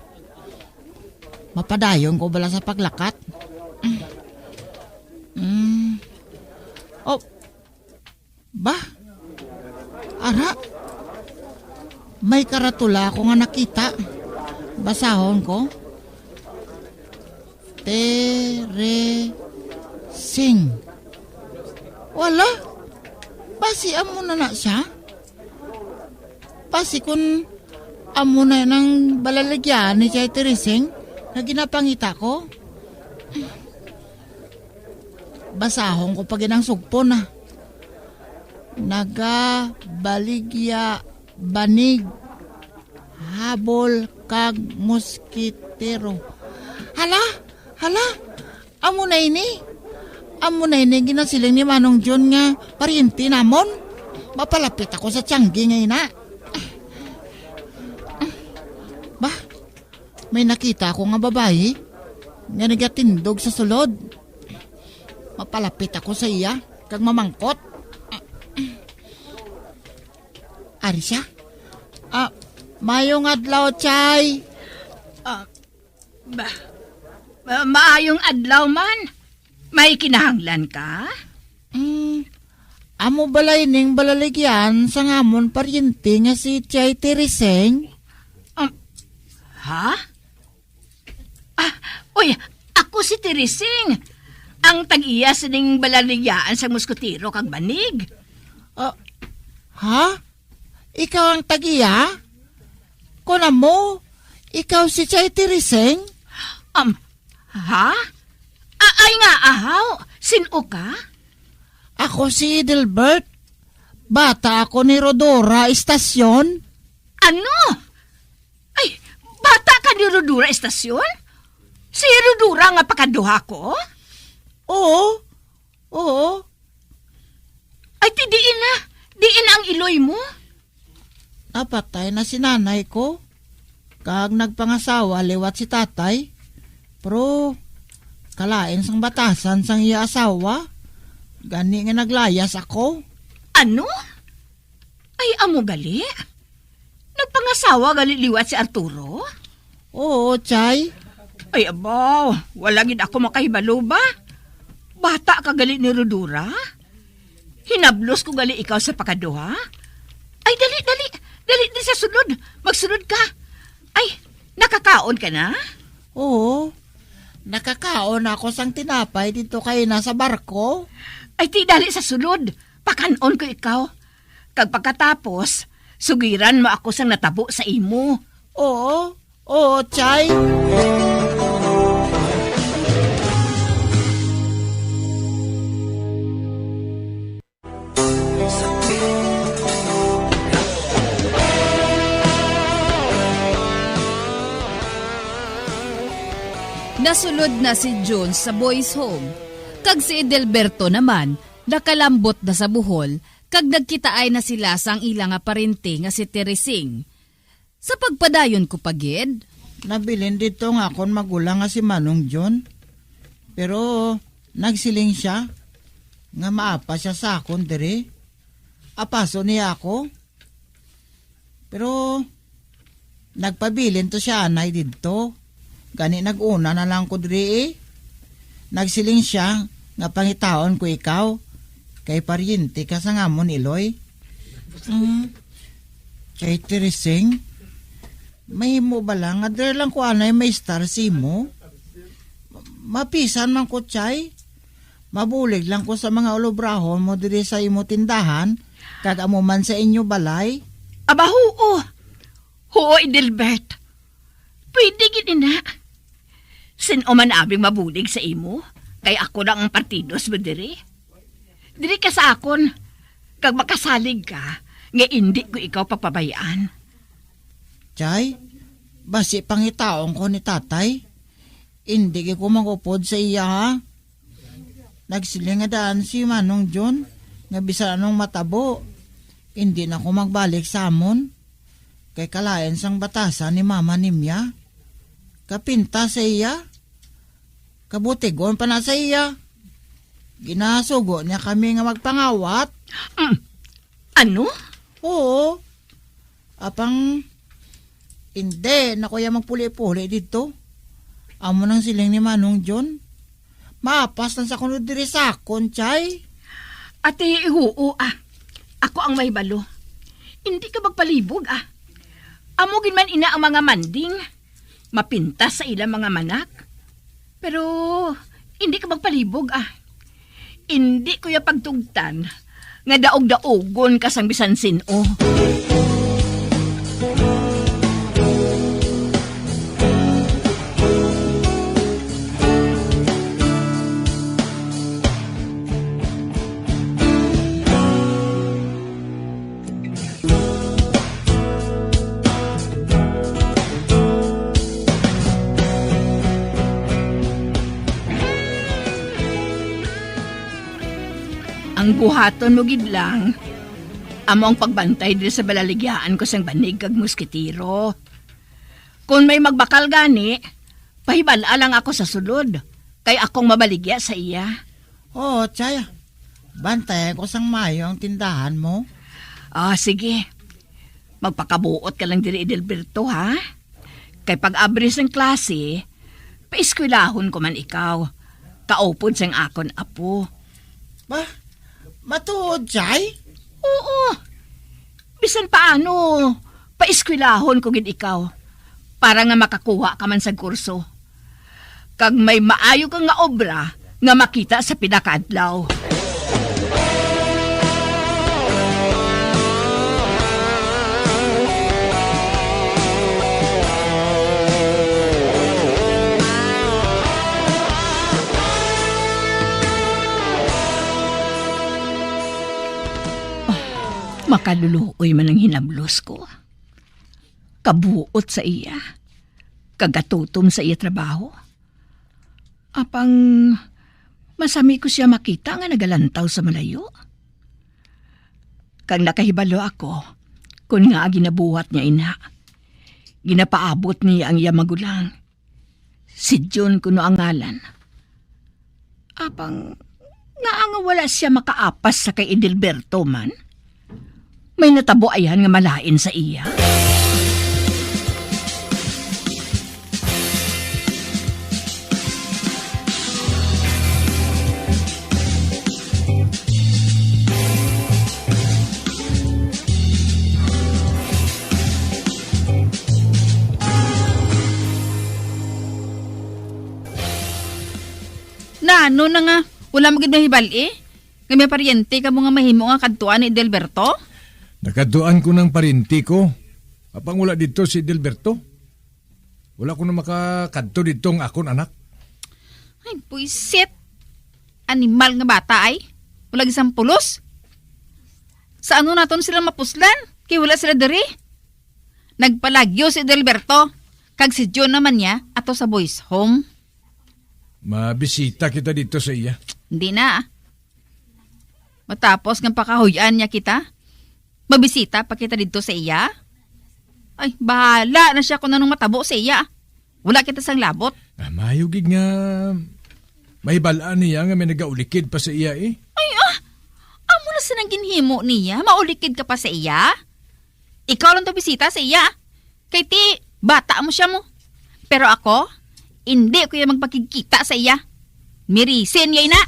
Mapadayon ko bala sa paglakat. Oh, ba? Ara, may karatula ako nga nakita. Basahon ko. Teresing. Wala. Basi amo na siya. Basi kun amo na ng balaligyan ni Chay Teresing na ginapangita ko. Basahon ko pag inang sugpo na. Nagabaligya banig habol kag muskitero. Hala, amo na ini ginasiling ni Manong John nga paryente namon. Mapalapit ako sa tiyanggi nga ina. Ba, may nakita ako nga babae nga nagatindog sa sulod. Mapalapit ako sa iya, kag mamangkot. Ari siya? Mayong adlaw, Chay. Maayong adlaw man. May kinahanglan ka? Amo balay ning balaligyan sa ngamon paryente nga si Chay Tereseng? Ha? Uy, ako si Teresing. Ang tag-iya sa ning balaligyan sa muskotiro kag banig. Ha? Ikaw ang tag-iya? Kuna mo, ikaw si Chay Tereseng? Ha? Ay nga, ahaw. Sino ka? Ako si Edelbert. Bata ako ni Rodora Estasyon. Ano? Ay, bata ka ni Rodora Estasyon? Si Rodora nga pakaduha ko? Oo. Ay, diin na. Diin ang iloy mo. Napatay na si nanay ko. Kag nagpangasawa liwat si tatay. Pero kalain sang batasan sang iya asawa. Gani nga naglayas ako. Ano? Ay, amo gali? Nagpangasawa gali liwat si Arturo? Oo, Chay. Ay, abaw. Wala gid ako makahibalo ba? Bata ka gali ni Rodora? Hinablos ko gali ikaw sa pakaduha? Ay, dali sa sunod. Magsunod ka. Ay, nakakaon ka na? Oo. Nakakaon ako sang tinapay dito kay nasa barko. Ay, ti dali sa sunod. Pakanon ko ikaw. Kag pagkatapos, sugiran mo ako sang natabo sa imo. Oo, Chay. Nasulod na si Jones sa boys' home. Kag si Edelberto naman, nakalambot na sa Bohol, kag nagkitaay na sila sang ilang aparente nga si Teresing. Sa pagpadayon ko pagid, nabilin dito nga akong magulang nga si Manong John. Pero nagsiling siya nga maapa siya sa akon diri. Apaso niya ako. Pero nagpabilin to siya anay dito. Gani nag-una na lang ko diri eh. Nagsiling siya nga pangitaon ko ikaw. Kay paryente ka sa ngamon iloy. Kay Teresing, may mo ba lang? Adre lang ko anay may star si mo. Mapisan man ko, Chay. Mabulig lang ko sa mga ulubrahon mo diri sa imo tindahan. Kag amo man sa inyo balay. Aba, huo. Huo, Edelbert. Pwede gini na. Sino man abing mabulig sa imo? Kay ako lang ang partidos mo diri. Diri ka sa akon. Kag makasalig ka, nga hindi ko ikaw papabayaan. Chay, basi pangitaon ko ni tatay. Hindi ko magupod sa iya ha. Nagsiling nga daan si Manong John, nga bisan anong matabo. Hindi na ko magbalik sa amon. Kay kalayan sang batasan ni Mama Nimya. Kapinta sa iya. Kabutigon pa na sa iya. Ginasugo niya kami nga magpangawat. Ano? Oo. Apang hindi na kuya magpuli-puli dito. Amo nang siling ni Manong John. Mapas na sa kunod diri sakon, Chay. Ate, huo Ako ang may balo. Hindi ka magpalibog Amugin man ina ang mga manding. Mapintas sa ilang mga manak. Pero, hindi ka magpalibog Hindi ko ya pagtugtan. Nga daog-daogon ka sang bisan sino. Ang buhaton mo gid lang. Amo ang pagbantay dito sa balaligyan ko sang banig kag musketiro. Kung may magbakal gani, pahibala lang ako sa sulod. Kay akong mabaligya sa iya. Oo, Chay. Bantay ko sang mayo ang tindahan mo. Sige. Magpakabuot ka lang diri, Edelberto, ha? Kay pag-abris ng klase, paiskwilahon ko man ikaw. Kaupod sang akon apo. Ba? Matuod, Chay? Oo. Bisan paano, paiskwilahon ko gid ikaw. Para nga makakuha ka man sa kurso. Kag may maayo ka nga obra nga makita sa pinakaadlaw. Makaluluoy man ang hinablos ko. Kabuot sa iya. Kagatutom sa iya trabaho. Apang masami ko siya makita nga nagalantaw sa malayo. Kag nakahibalo ako, kung nga ginabuhat niya ina. Ginapaabot niya ang iya magulang. Si John kuno ang ngalan. Apang nga wala siya makaapas sa kay Edelberto man. May natabo ayan nga malain sa iya. Ano na nga, wala magid mahibal eh. Nga may paryente ka mo nga mahimo nga kadtuan ni Edelberto? Nakaduan ko ng parinti ko. Apang wala dito si Edelberto. Wala ko na makakadto dito ang akon anak. Ay, puisit. Animal nga bata ay. Wala gisang pulos. Sa ano naton sila mapuslan? Kaya wala sila diri. Nagpalagyo si Edelberto. Kag si John naman niya ato sa boys home. Mabisita kita dito sa iya. Hindi na. Matapos ng pakahuyan niya kita, mabisita pa kita dito sa iya. Ay, bahala na siya kung anong matabo sa iya. Wala kita sang labot. Mayugig nga may balaan niya nga may nagaulikid pa sa iya eh. Ay, amo na sa nang ginhimo niya. Maulikid ka pa sa iya. Ikaw lang to bisita sa iya. Kay ti, bata mo siya mo. Pero ako, hindi ko yung magpakikita sa iya. Mirisin yay na.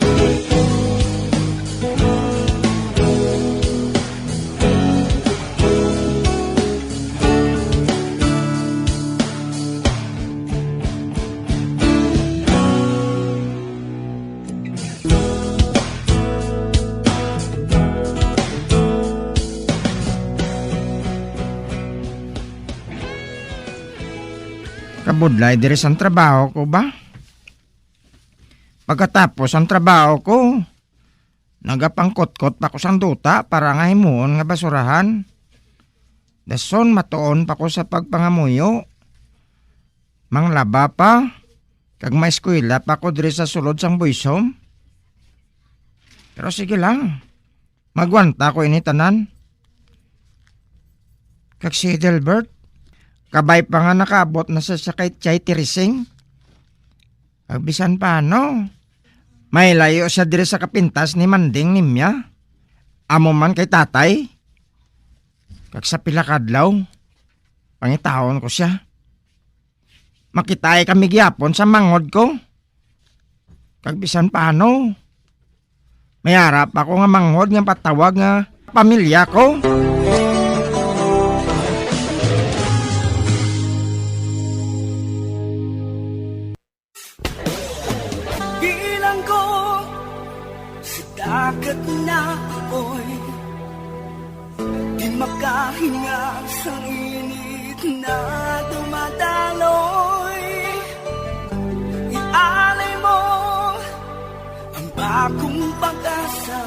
Kabudlay diri sa trabaho ko ba? Pagkatapos ang trabaho ko, nagapangkot-kot pa ko sang duta para nga himuon nga basurahan. Dason matuon pa ko sa pagpangamuyo. Manglaba pa, kag may eskwela pa ko diri sa sulod sang boys home. Pero sige lang, magwanta ko ini tanan. Kag si Edelbert, kabay pa nga nakaabot na sa sakay Chay Tirising. Agbisan pa no? May layo siya dire sa kapintas ni Manding nimya. Amo man kay tatay. Kag sa pilakadlaw, pangitahon ko siya. Makitay kami gyapon sa mangod ko. Kag bisan pa no? May harap ako nga mangod nga patawag nga pamilya ko. Dagat na apoy, di makahinga sa init na dumadaloy. Ialay mo ang bagong pag-asa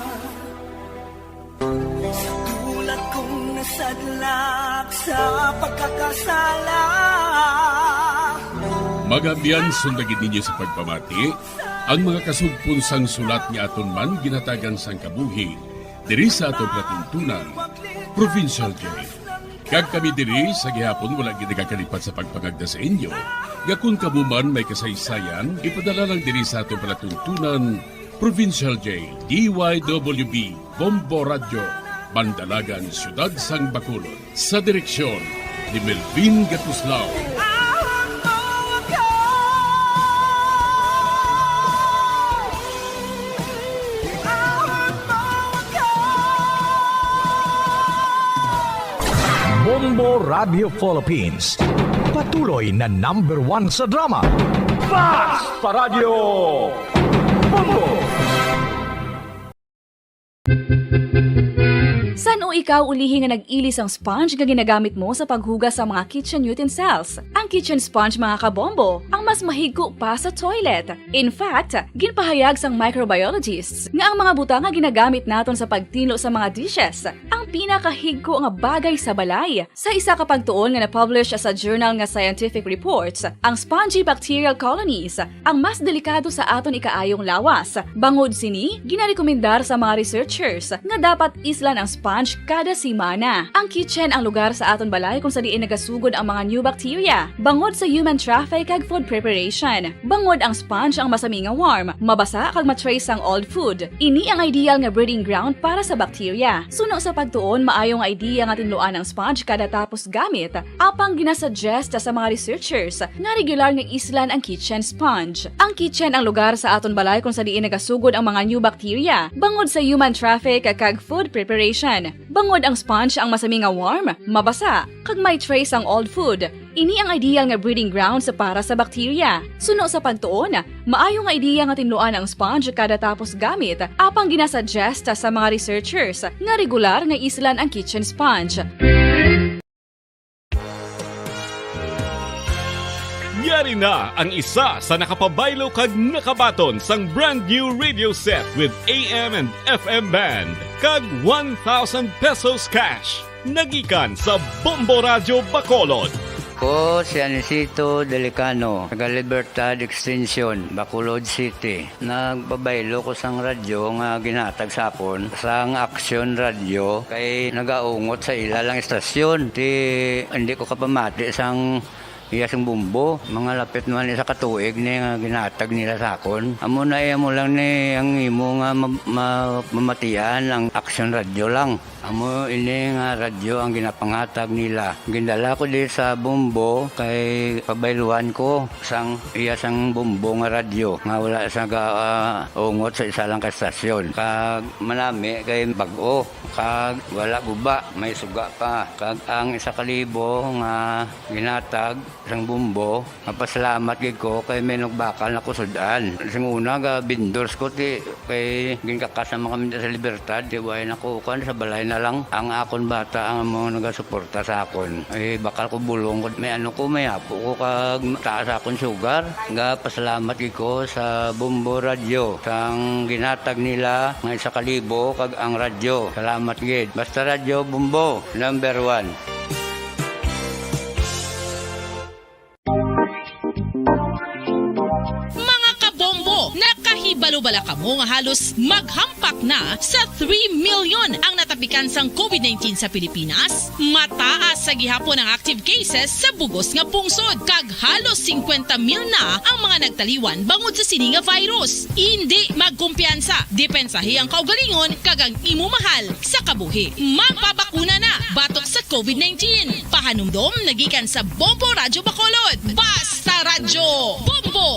sa tulad kong nasadlak sa pagkakasala. Magabiyan sundagin ninyo sa pagpamati ang mga kasugpon sang sulat ni aton man ginatagan sang kabuhi diri sa aton platuntunan, Provincial Joy. Kag kami diri sa gihapon wala ginagakalipat sa pagpangagda sa inyo. Gakun kabuman may kasaysayan, ipadala lang diri sa aton platuntunan, Provincial J, DYWB, Bombo Radio, Bandalagan, Siyudad Sang Bacolod. Sa direksyon ni Melvin Gatuslao. Bombo Radio Philippines. Patuloy na #1 sa drama. Basta Radio Bombo! San o ikaw ulihi nga nag-ilis ang sponge nga ginagamit mo sa paghugas sa mga kitchen utensils? Ang kitchen sponge mga kabombo, ang mas mahigko pa sa toilet. In fact, ginpahayag sang microbiologists nga ang mga butang nga ginagamit naton sa pagtilo sa mga dishes ang pinakahigko nga bagay sa balay. Sa isa ka pagtuon nga na-publish sa journal nga Scientific Reports, ang spongy bacterial colonies ang mas delikado sa aton ikaayong lawas. Bangod sini, ginarekomendar sa mga researchers nga dapat islan ang sponge kada simana. Ang kitchen ang lugar sa aton balay kung sa diin nagasugod ang mga new bacteria. Bangod sa human traffic kag food preparation. Bangod ang sponge ang masami nga warm, mabasa kag matrace ang old food. Ini ang ideal nga breeding ground para sa bacteria. Suno sa pagtuon, maayo nga idea nga tinluan ang sponge kada tapos gamit. Apang ginasuggest sa mga researchers nga regular nga islan ang kitchen sponge. Ang kitchen ang lugar sa aton balay kung sa diin nagasugod ang mga new bacteria. Bangod sa human traffic kag food preparation. Bangod ang sponge ang masami nga warm, mabasa, kag may trace ang old food. Ini ang ideal nga breeding ground sa para sa bacteria. Suno sa pagtuon, maayo nga idea nga tinluan ang sponge kada tapos gamit, apang ginasuggest sa mga researchers nga regular nga islan ang kitchen sponge. Yari na ang isa sa nakapabaylo kag nakabaton sang brand new radio set with AM and FM band kag 1,000 pesos cash. Nagikan sa Bombo Radio Bacolod. Ko si Anisito Delicano, taga Libertad Extension, Bacolod City. Nagbabaylo ko sang radyo nga ginatag sapon sang Action Radio kay nagaungot sa ilalang estasyon. Hindi ko kapamati sang iyasang bumbo, mga lapit naman sa katuig ni nga ginatag nila sakon. Amo na mo lang ni ang imo nga mamatian ang Action Radio lang. Amo ini nga radyo ang ginapangatag nila. Gindala ko di sa bumbo kay pabayluan ko sang iyasang bumbo nga radyo nga wala sa ungot sa isa lang ka estasyon. Kag manami kay bag-o, kag wala guba, may suga pa. Kag ang 1,000 nga ginatag sang bumbo, mapasalamat gid ko kay may nagbakal na kusudan. Sing una ga vendors ko ti kay ginkakasama kami sa Libertad, di way nakukan sa balay na lang ang akon bata ang mga nagasuporta sa akon. Ay bakal ko bulong ko may ano ko may apo ko kag taas akon sugar. Ga pasalamat gid ko sa Bombo Radio sang ginatag nila nga 1,000 kag ang radyo. Salamat gid. Basta Radio Bombo #1. Nakahibalo-bala ka mo nga halos maghampak na sa 3 million ang natapikan sang COVID-19 sa Pilipinas. Mataas sa gihapon ang active cases sa bugos nga pungsod kag halos 50 mil na ang mga nagtaliwan bangod sa sini nga virus. Hindi magkumpiyansa, depensahi ang kaugalingon kag ang imo mahal sa kabuhi. Magpabakuna na batok sa COVID-19. Pahanumdom nagikan sa Bombo Radio Bacolod. Basta Radyo Bombo!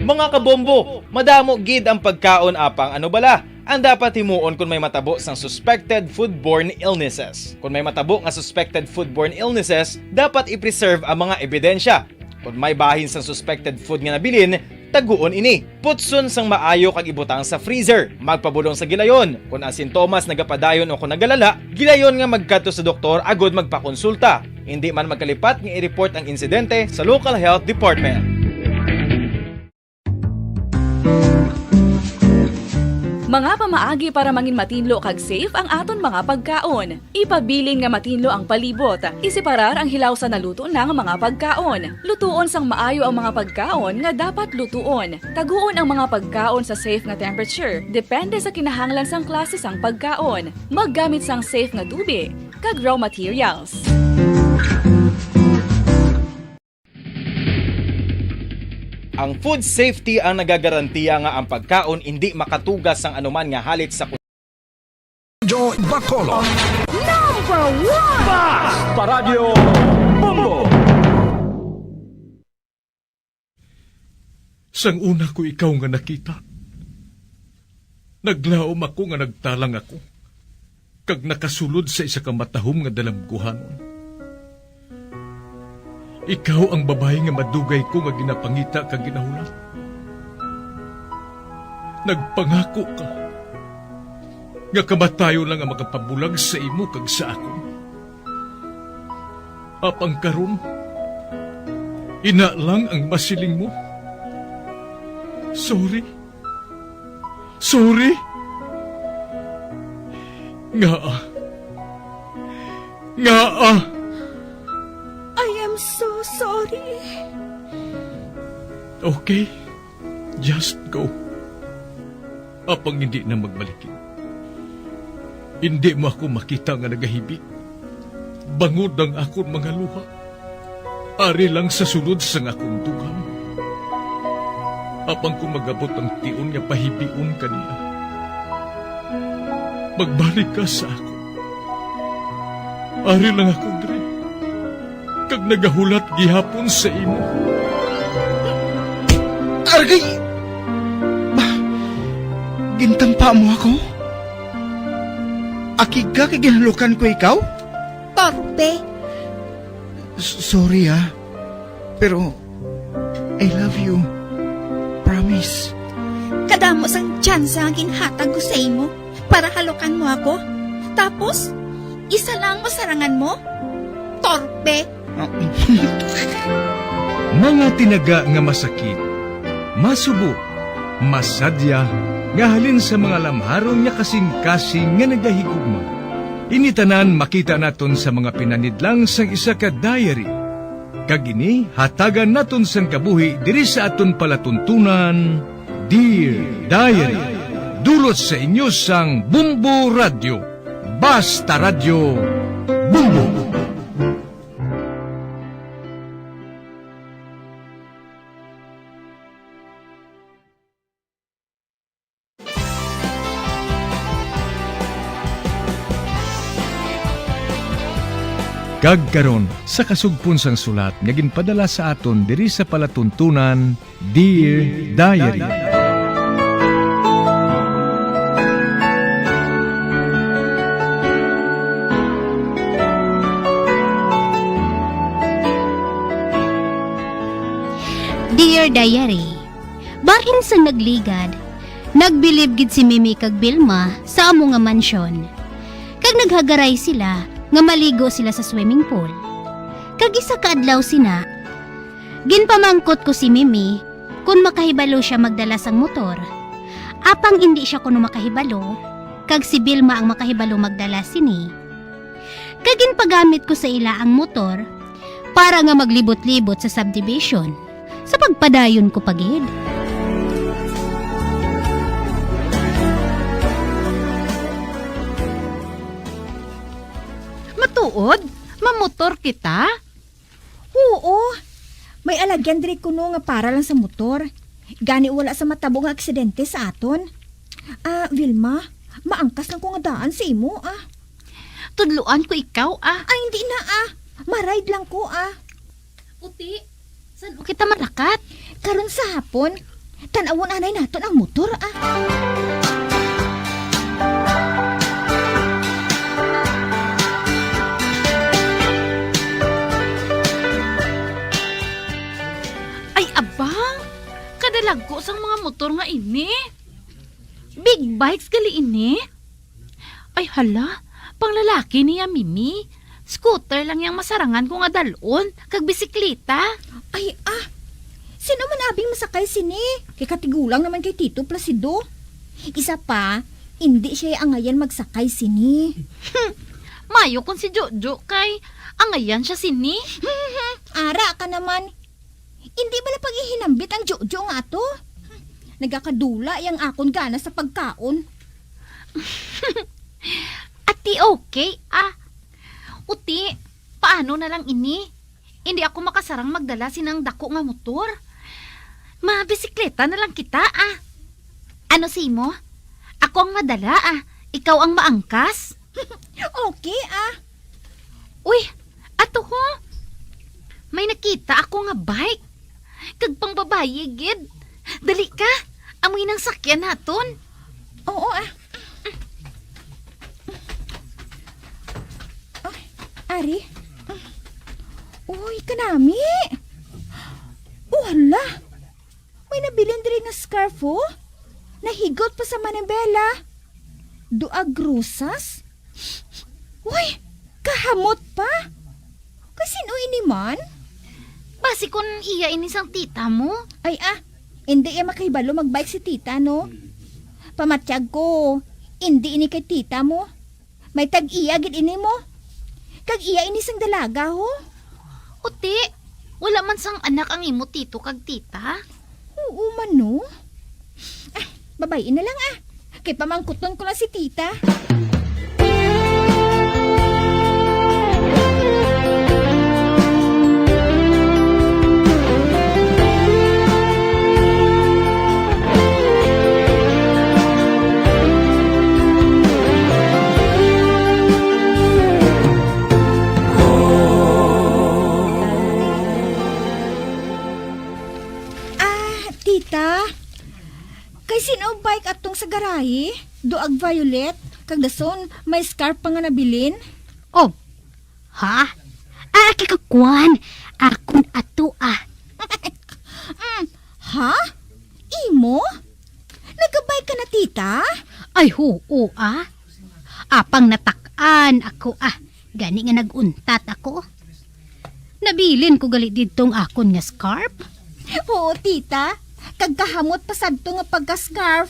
Mga kabombo, madamo gid ang pagkaon apang ano bala ang dapat himuon kung may matabo sang suspected foodborne illnesses. Kung may matabo nga suspected foodborne illnesses, dapat i-preserve ang mga ebidensya. Kung may bahin sang suspected food nga nabilin, taguon ini. Putson sang maayo kag ibutang sa freezer. Magpabulong sa gilayon. Kung ang sintomas nagapadayon o kung nagalala, gilayon nga magkadto sa doktor agod magpakonsulta. Hindi man magkalipat nga i-report ang insidente sa local health department. Mga pamaagi para mangin matinlo kag safe ang aton mga pagkaon. Ipabilin nga matinlo ang palibot. Isiparar ang hilaw sa naluto ng mga pagkaon. Lutuon sang maayo ang mga pagkaon nga dapat lutuon. Taguon ang mga pagkaon sa safe nga temperature. Depende sa kinahanglan sang klase sang pagkaon. Maggamit sang safe nga tubig kag raw materials. Ang food safety ang nagagarantiya nga ang pagkaon hindi makatugas sang anuman nga halit sa Joy Bacolod. #1 Basta Radio Bombo! Sang una ko ikaw nga nakita. Naglaom ako nga nagtalang ako. kag nakasulod sa isa ka matahom nga dalamguhanon. Ikaw ang babae nga madugay ko nga ginapangita kag ginahulat. Nagpangako ka nga kamatayo lang ang makapabulag sa imo kag sa akon. Apang karon, ina lang ang masiling mo. Sorry. Sorry. Nga. I am so sorry. Okay, just go. Apang hindi na magbalikin. Hindi mo ako makita nga nagahibik. Bangod ang akong mga luha. Ari lang sa sulod sa akong dugang. Apang kung magabot ang tion nga pahibiun kanina. Magbalik ka sa ako. Ari lang ako dre. Kag nagahulat gihapon sa imo. Argay! Gintampa mo ako? Akig ka kay ginalukan ko ikaw? Torpe. Sorry pero I love you. Promise. Kadamos ang tsansa ang ginhatag ko sa imo para halukan mo ako. Tapos, isa lang masarangan mo? Torpe. Mga tinaga nga masakit, masubo, masadya, nga halin sa mga lamharon nga kasing-kasing nga nagahigugma. Initanan makita naton sa mga pinanidlang sang isa ka diary. Kagini, hatagan naton sang kabuhi diri sa aton palatuntunan, Dear Diary. Dulot sa inyo sang Bumbo Radio. Basta Radio Bumbo. Kagkaron sa kasugpon sang sulat nga ginpadala sa aton diri sa palatuntunan, Dear Diary. Dear Diary, bahin sang nagligad, nagbilib gid si Mimi kag Vilma sa amo nga mansyon. Kag naghagaray sila nga maligo sila sa swimming pool. Kag isa ka adlaw sina, ginpamangkot ko si Mimi kung makahibalo siya magdala sang motor. Apang hindi siya kuno makahibalo, kag si Vilma ang makahibalo magdala sini. Kag ginpagamit ko sa ila ang motor para nga maglibot-libot sa subdivision sa pagpadayon ko pagid. Matuod? Mamotor kita? Oo. May alagyan diri kuno nga para lang sa motor. Gani wala sa matabong nga aksidente sa aton. Vilma, maangkas lang ko nga daan sa imo Tudluan ko ikaw Ay, hindi na maride lang ko Uti, saan kita malakat? Karon sa hapon, tanawon anay naton ang motor Ay abang, kadalagko sang mga motor nga ini. Big bikes gali ini. Ay hala, pang lalaki niya Mimi. Scooter lang yang masarangan ko nga dalon, kag bisikleta. Ay sino man abing masakay sini? Kay katigulang naman kay Tito Placido. Isa pa, hindi siya angayan magsakay sini. Mayo kung si Jojo kay angayan siya sini. Ara ka naman. Hindi ba na paghihinambit ang Jojo nga to? Nagakadula yang akon gana sa pagkaon. Ati okay Uti, paano na lang ini? Hindi ako makasarang magdala sinang dako nga motor. Mabisikleta na lang kita Ano si mo? Ako ang madala Ikaw ang maangkas? Okay Uy, ato ho. May nakita ako nga bike. Kag pang babaye gid. Dali ka, amoy ng sakyan naton. Oo ari. Uy, kanami. Wala. May nabilin diri nga scarf, oh. Nahigot pa sa manibela. Duag rusas. Uy, kahamot pa. Kasino ini man? Basi kung iya inisang tita mo. Ay hindi makahibalo magbike si tita, no? Pamatsyag ko, hindi ini kay tita mo. May tag-iya gid ini mo. Kag iya ini sang dalaga, ho. Uti, wala man sang anak ang imo tito kag tita. Oo man, no? Babayin na lang, Kay pamangkuton ko lang si tita. Tita, kay sino bike atong sa garahe? Doag violet, kag dason may scarf pa nga nabilin. Oh, ha? Kikakuan, akon ato Ha? Imo? Nagabay ka na, tita? Ay, oo Apang natak-an ako gani nga naguntat ako. Nabilin ko gali ditong akon nga scarf. Oo, tita. Kagkahamot pa sadto nga pagka-scarf.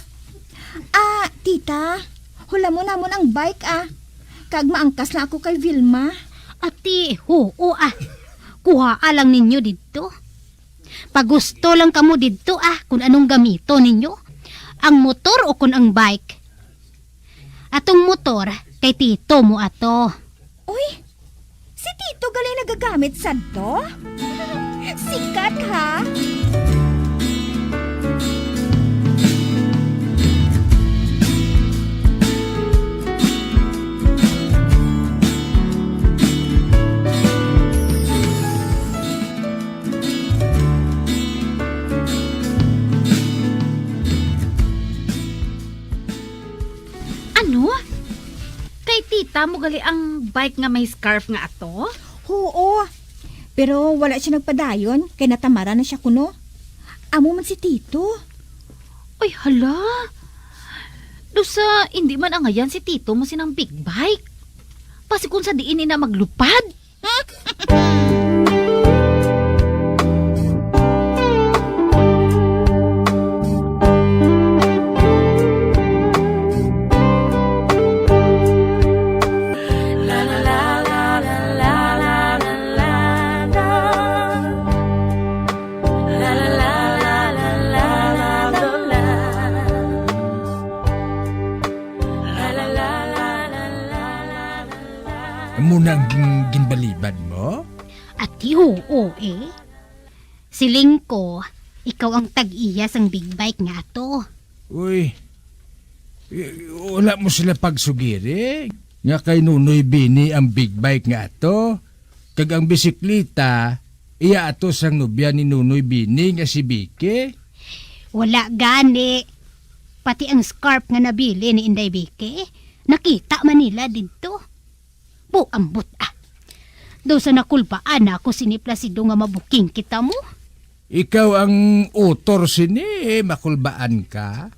Tita, hula mo namon ang bike, Kag maangkas na ako kay Vilma. Ati, oo, kuha lang ninyo dito. Pag gusto lang kamo dito, kung anong gamito ninyo. Ang motor o kung ang bike. Atong motor, kay tito mo ato. Uy, si tito galing nagagamit sadto? Sikat, ha? Ano? Kay tita mo gali ang bike nga may scarf nga ato? Oo. Pero wala siya nagpadayon, kay natamara na siya kuno. Amo man si tito. Ay, hala. Dosa, hindi man ang ngayan si tito mo sinang big bike. Pasi kung sa diin na maglupad. Munang ginbalibad mo? Ati, oo Siling ko, ikaw ang tag-iya sang big bike nga ato. Uy, wala mo sila pagsugiri. Nga kay Nunoy Bini ang big bike nga ato. Kag ang bisikleta, iya ato sang nobya ni Nunoy Bini nga si Bike. Wala gani. Pati ang scarf nga nabili ni Inday Bike, nakita man nila dito. Ambot Daw sa nakulpaan ako siniplasido nga mabuking kita mo. Ikaw ang utor sini, makulbaan ka?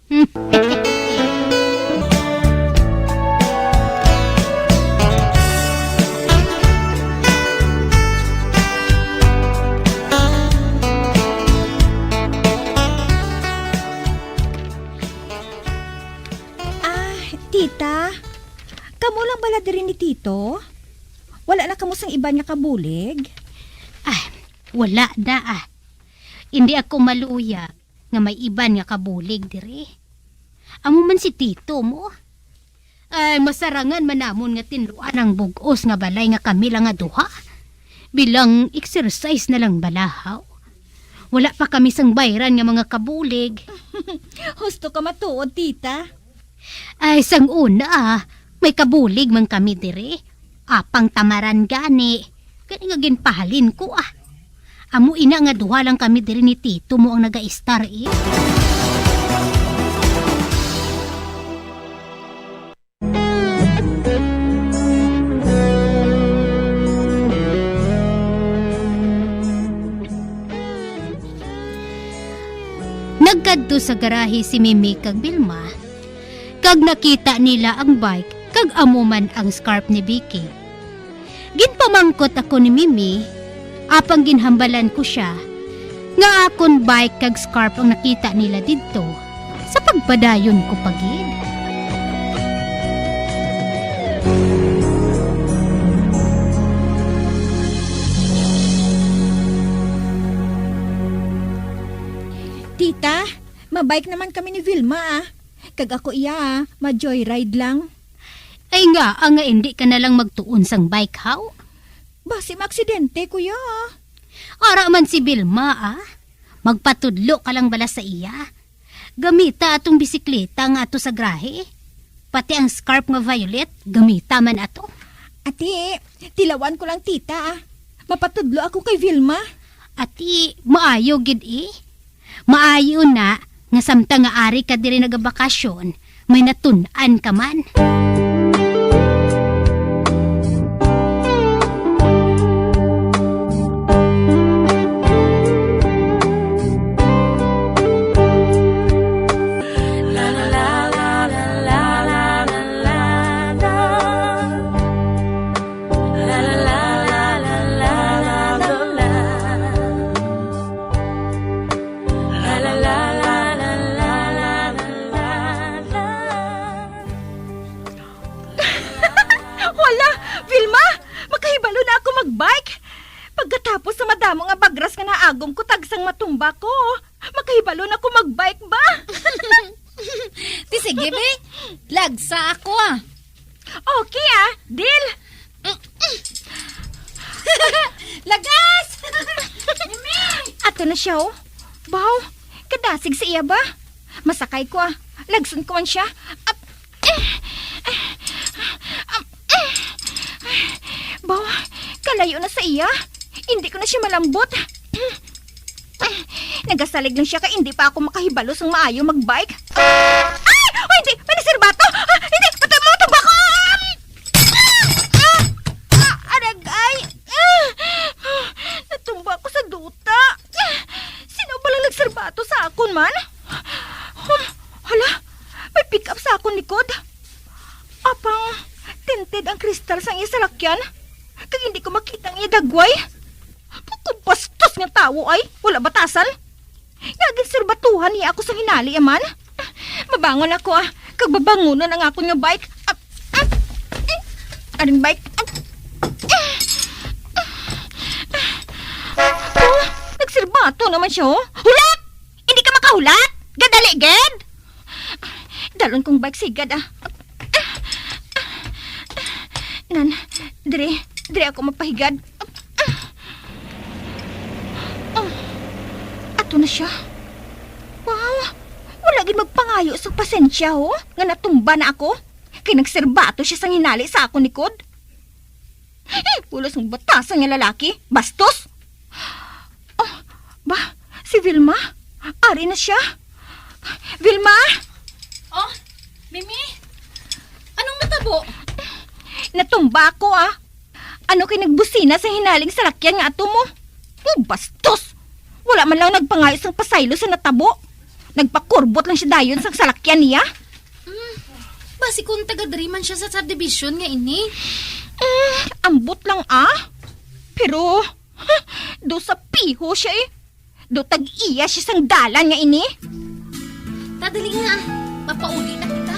Tita, kamo lang bala diri ni tito? Wala na kamo sang iba nga kabulig? Wala na Hindi ako maluya nga may iban nga kabulig diri. Amo man si tito mo. Ay, masarangan man namon nga tinruan ang bugos nga balay nga kami lang nga duha. Bilang exercise na lang balahaw. Wala pa kami sang bayran nga mga kabulig. Husto ka matuod, tita. Ay, sang una may kabulig man kami diri. Apang tamaran gani. Kani nga ginpahalin ko Amo ina nga duha lang kami diri ni tito mo ang naga-star Nagkadto sa garahe si Mimi kag Vilma. Kag nakita nila ang bike kag amuman ang scarf ni Vicky. Ginpamangkot ako ni Mimi, apang ginhambalan ko siya nga akon bike kag scarf ang nakita nila didto sa pagpadayon ko pagid. Tita, mabike naman kami ni Vilma ah. Kag ako iya ma-joyride lang. Ay nga, ang nga hindi ka nalang magtuon sang bike how? Basi maaksidente kuya. Ara man si Vilma ah. Magpatudlo ka lang bala sa iya. Gamita atong bisikleta nga ato sa grahe. Pati ang scarf nga violet, gamita man ato. Ate, tilawan ko lang tita ah. Mapatudlo ako kay Vilma. Ati, maayo gid eh. Maayo na nga samtang nga ari ka diri nagabakasyon, may natun-an ka man. Pagkatapos sa madamo nga bagras nga naagom ko tagsang matumba ko. Makahibalo na ko magbike ba? Ti sige be, lagsa ako ah. Okay ah, deal. Lagas! Ato na siya oh. Baw, kadasig sa iya ba? Masakay ko ah. Lagsun ko man siya. Baw, kalayo na sa iya. Hindi ko na siya malambot. Nagasalig lang siya ka hindi pa ako makahibalo sang maayo magbike. Ay! Oh, hindi! May nasirbato! Hindi! Patay mo! Tumba ko! Aragay! Natumba ko sa duta. Sino ba lang nagsirbato sa akon man? Hala! May pick up sa akon likod. Apang tinted ang kristal sang iya salakyan. Kag hindi ko makita ang iya dagway. Kung bastos nga tao ay wala batasan. Yagin sirbatuhan niya ako sa hinali aman. Mabangon ako ah. Kag babangunan ang ako nga bike. Aring bike. Nagsirbato naman siya oh. Hulat! Hindi ka makahulat? Gadali gad! Dalon kong bike sigad ah. Nan, dire ako mapahigad. Ato na siya. Wow, wala gid magpangayo sa pasensya ho, nga natumba na ako. Kay nagserbato siya sang hinali sa akong likod. Pulos ng batasan nga lalaki, bastos. Oh, ba, si Vilma? Ari na siya. Vilma? Oh, Mimi? Anong natabo? Natumba ako ah. Ano kay nagbusina sa hinaling salakyan nga ato mo? Oh, bastos! Wala man lang nagpangayo sang pasaylo sa natabo. Nagpakurbot lang siya dayon sang salakyan niya. Basi kung taga-driman siya sa subdivision nga ini. Ambot lang ah. Pero, do sa piho siya eh. Do tag-iya siya sang dalan nga ini. Tadali nga, mapauli na kita.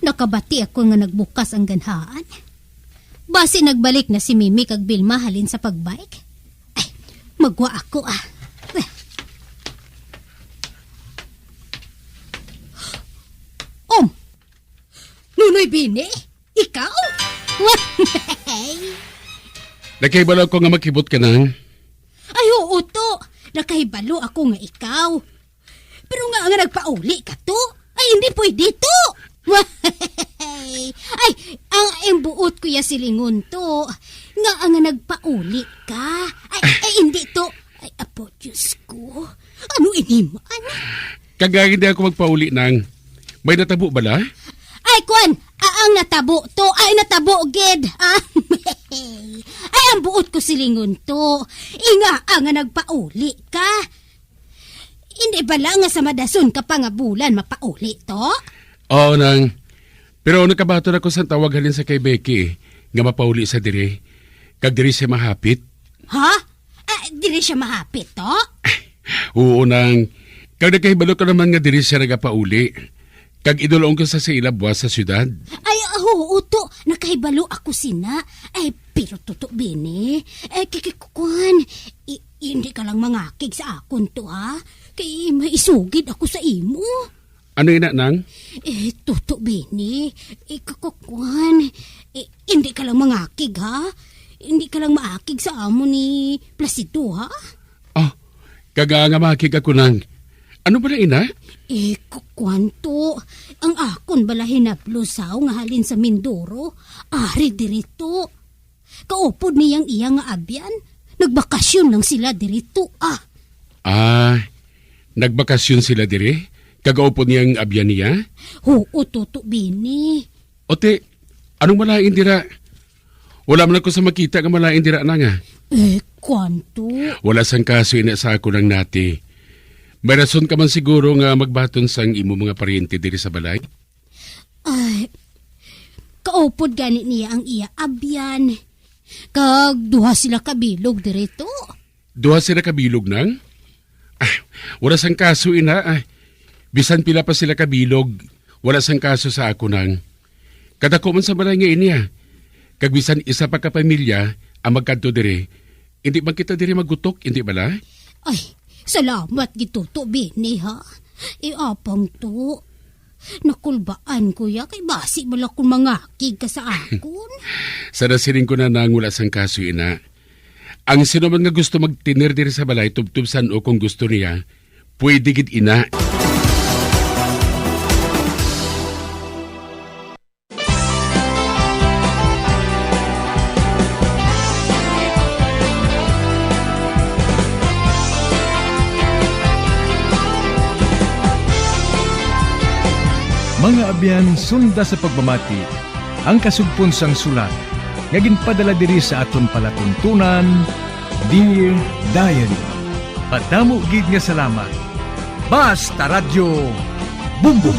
Nakabati ako nga nagbukas ang ganhaan. Basi nagbalik na si Mimi kag Vilma halin sa pagbike. Ay, magwa ako ah. Nunoy Bini? Ikaw? Nakahibalo ko nga makibot ka na. Ay, oo to. Nakahibalo ako nga ikaw. Pero nga nagpauli ka to. Ay, hindi pwede to. Ay, ang imbuot ko ya silingon to. Nga nagpauli ka. Ay, hindi to. Ay, apo, Diyos ko. Ano iniman? Kagaya hindi ako magpauli ng may natabo bala? Ay, Kwan, ang natabo to. Ay, natabo, Ged. Ay, ang buot ko silingon to. Inga, nga nagpauli ka. Hindi ba lang nga sa madason ka pa nga bulan mapauli to? Oo, nang. Pero nakabato na ko sa tawag halin sa kay Becky nga mapauli sa dire. Kag dire siya mahapit. Ha? Dire siya mahapit to? Oo, nang. Kag nakahibalo ka naman nga dire siya nagapauli. Kag idulong ko sa ilabwa sa syudad. Ay, oo to. Nakahibalo ako sina. Ay, pero totoo bini. Kikikuan. Hindi ka lang mangakig sa akon to, ha? Kay maisugid ako sa imo. Ano ina, nang? Totoo bini. Kikukuan. Hindi ka lang mangakig, ha? Hindi ka lang maakig sa amo ni Placido, ha? Oh, kaga nga makig ako nang. Ano ba na ina? Kukwanto, ang akon bala hinaplusaw nga halin sa Mindoro, ari dirito. Kaupod niyang iya nga abyan, nagbakasyon lang sila dirito, nagbakasyon sila dire? Kagaupod niyang abyan niya? Oo, toto bini. Ote, anong malain dira? Wala man ako sa makita nga malain dira na nga. Kwanto? Wala sang kaso ina sa ako ng nati. May rason ka man siguro nga magbaton sang imo mga paryente diri sa balay? Ay, kaupod ganit niya ang iya abyan. Kag duha sila kabilog dirito. Duha sila kabilog nang? Wala sang kaso ina. Bisan pila pa sila kabilog, wala sang kaso sa ako nang. Kadako man sa balay nga iniya. Kag bisan isa pa ka pamilya ang magkanto dire, hindi man kita dire magutok, hindi bala? Ay, salamat gituto bini ha. Apang to. Nakulbaan ko ya kay basi bala kung mangakig ka sa akon. Sarasiling ko na nang wala sang kaso ina. Ang sino man nga gusto magtinir dire sa balay tubtubsan o kung gusto niya, pwede gid ina. Mga abyan, sunda sa pagmamati, ang kasugpon sang sulat, nga ginpadala diri sa aton palatuntunan, Dear Diary. Padamo gid nga salamat. Basta Radio Bumbum.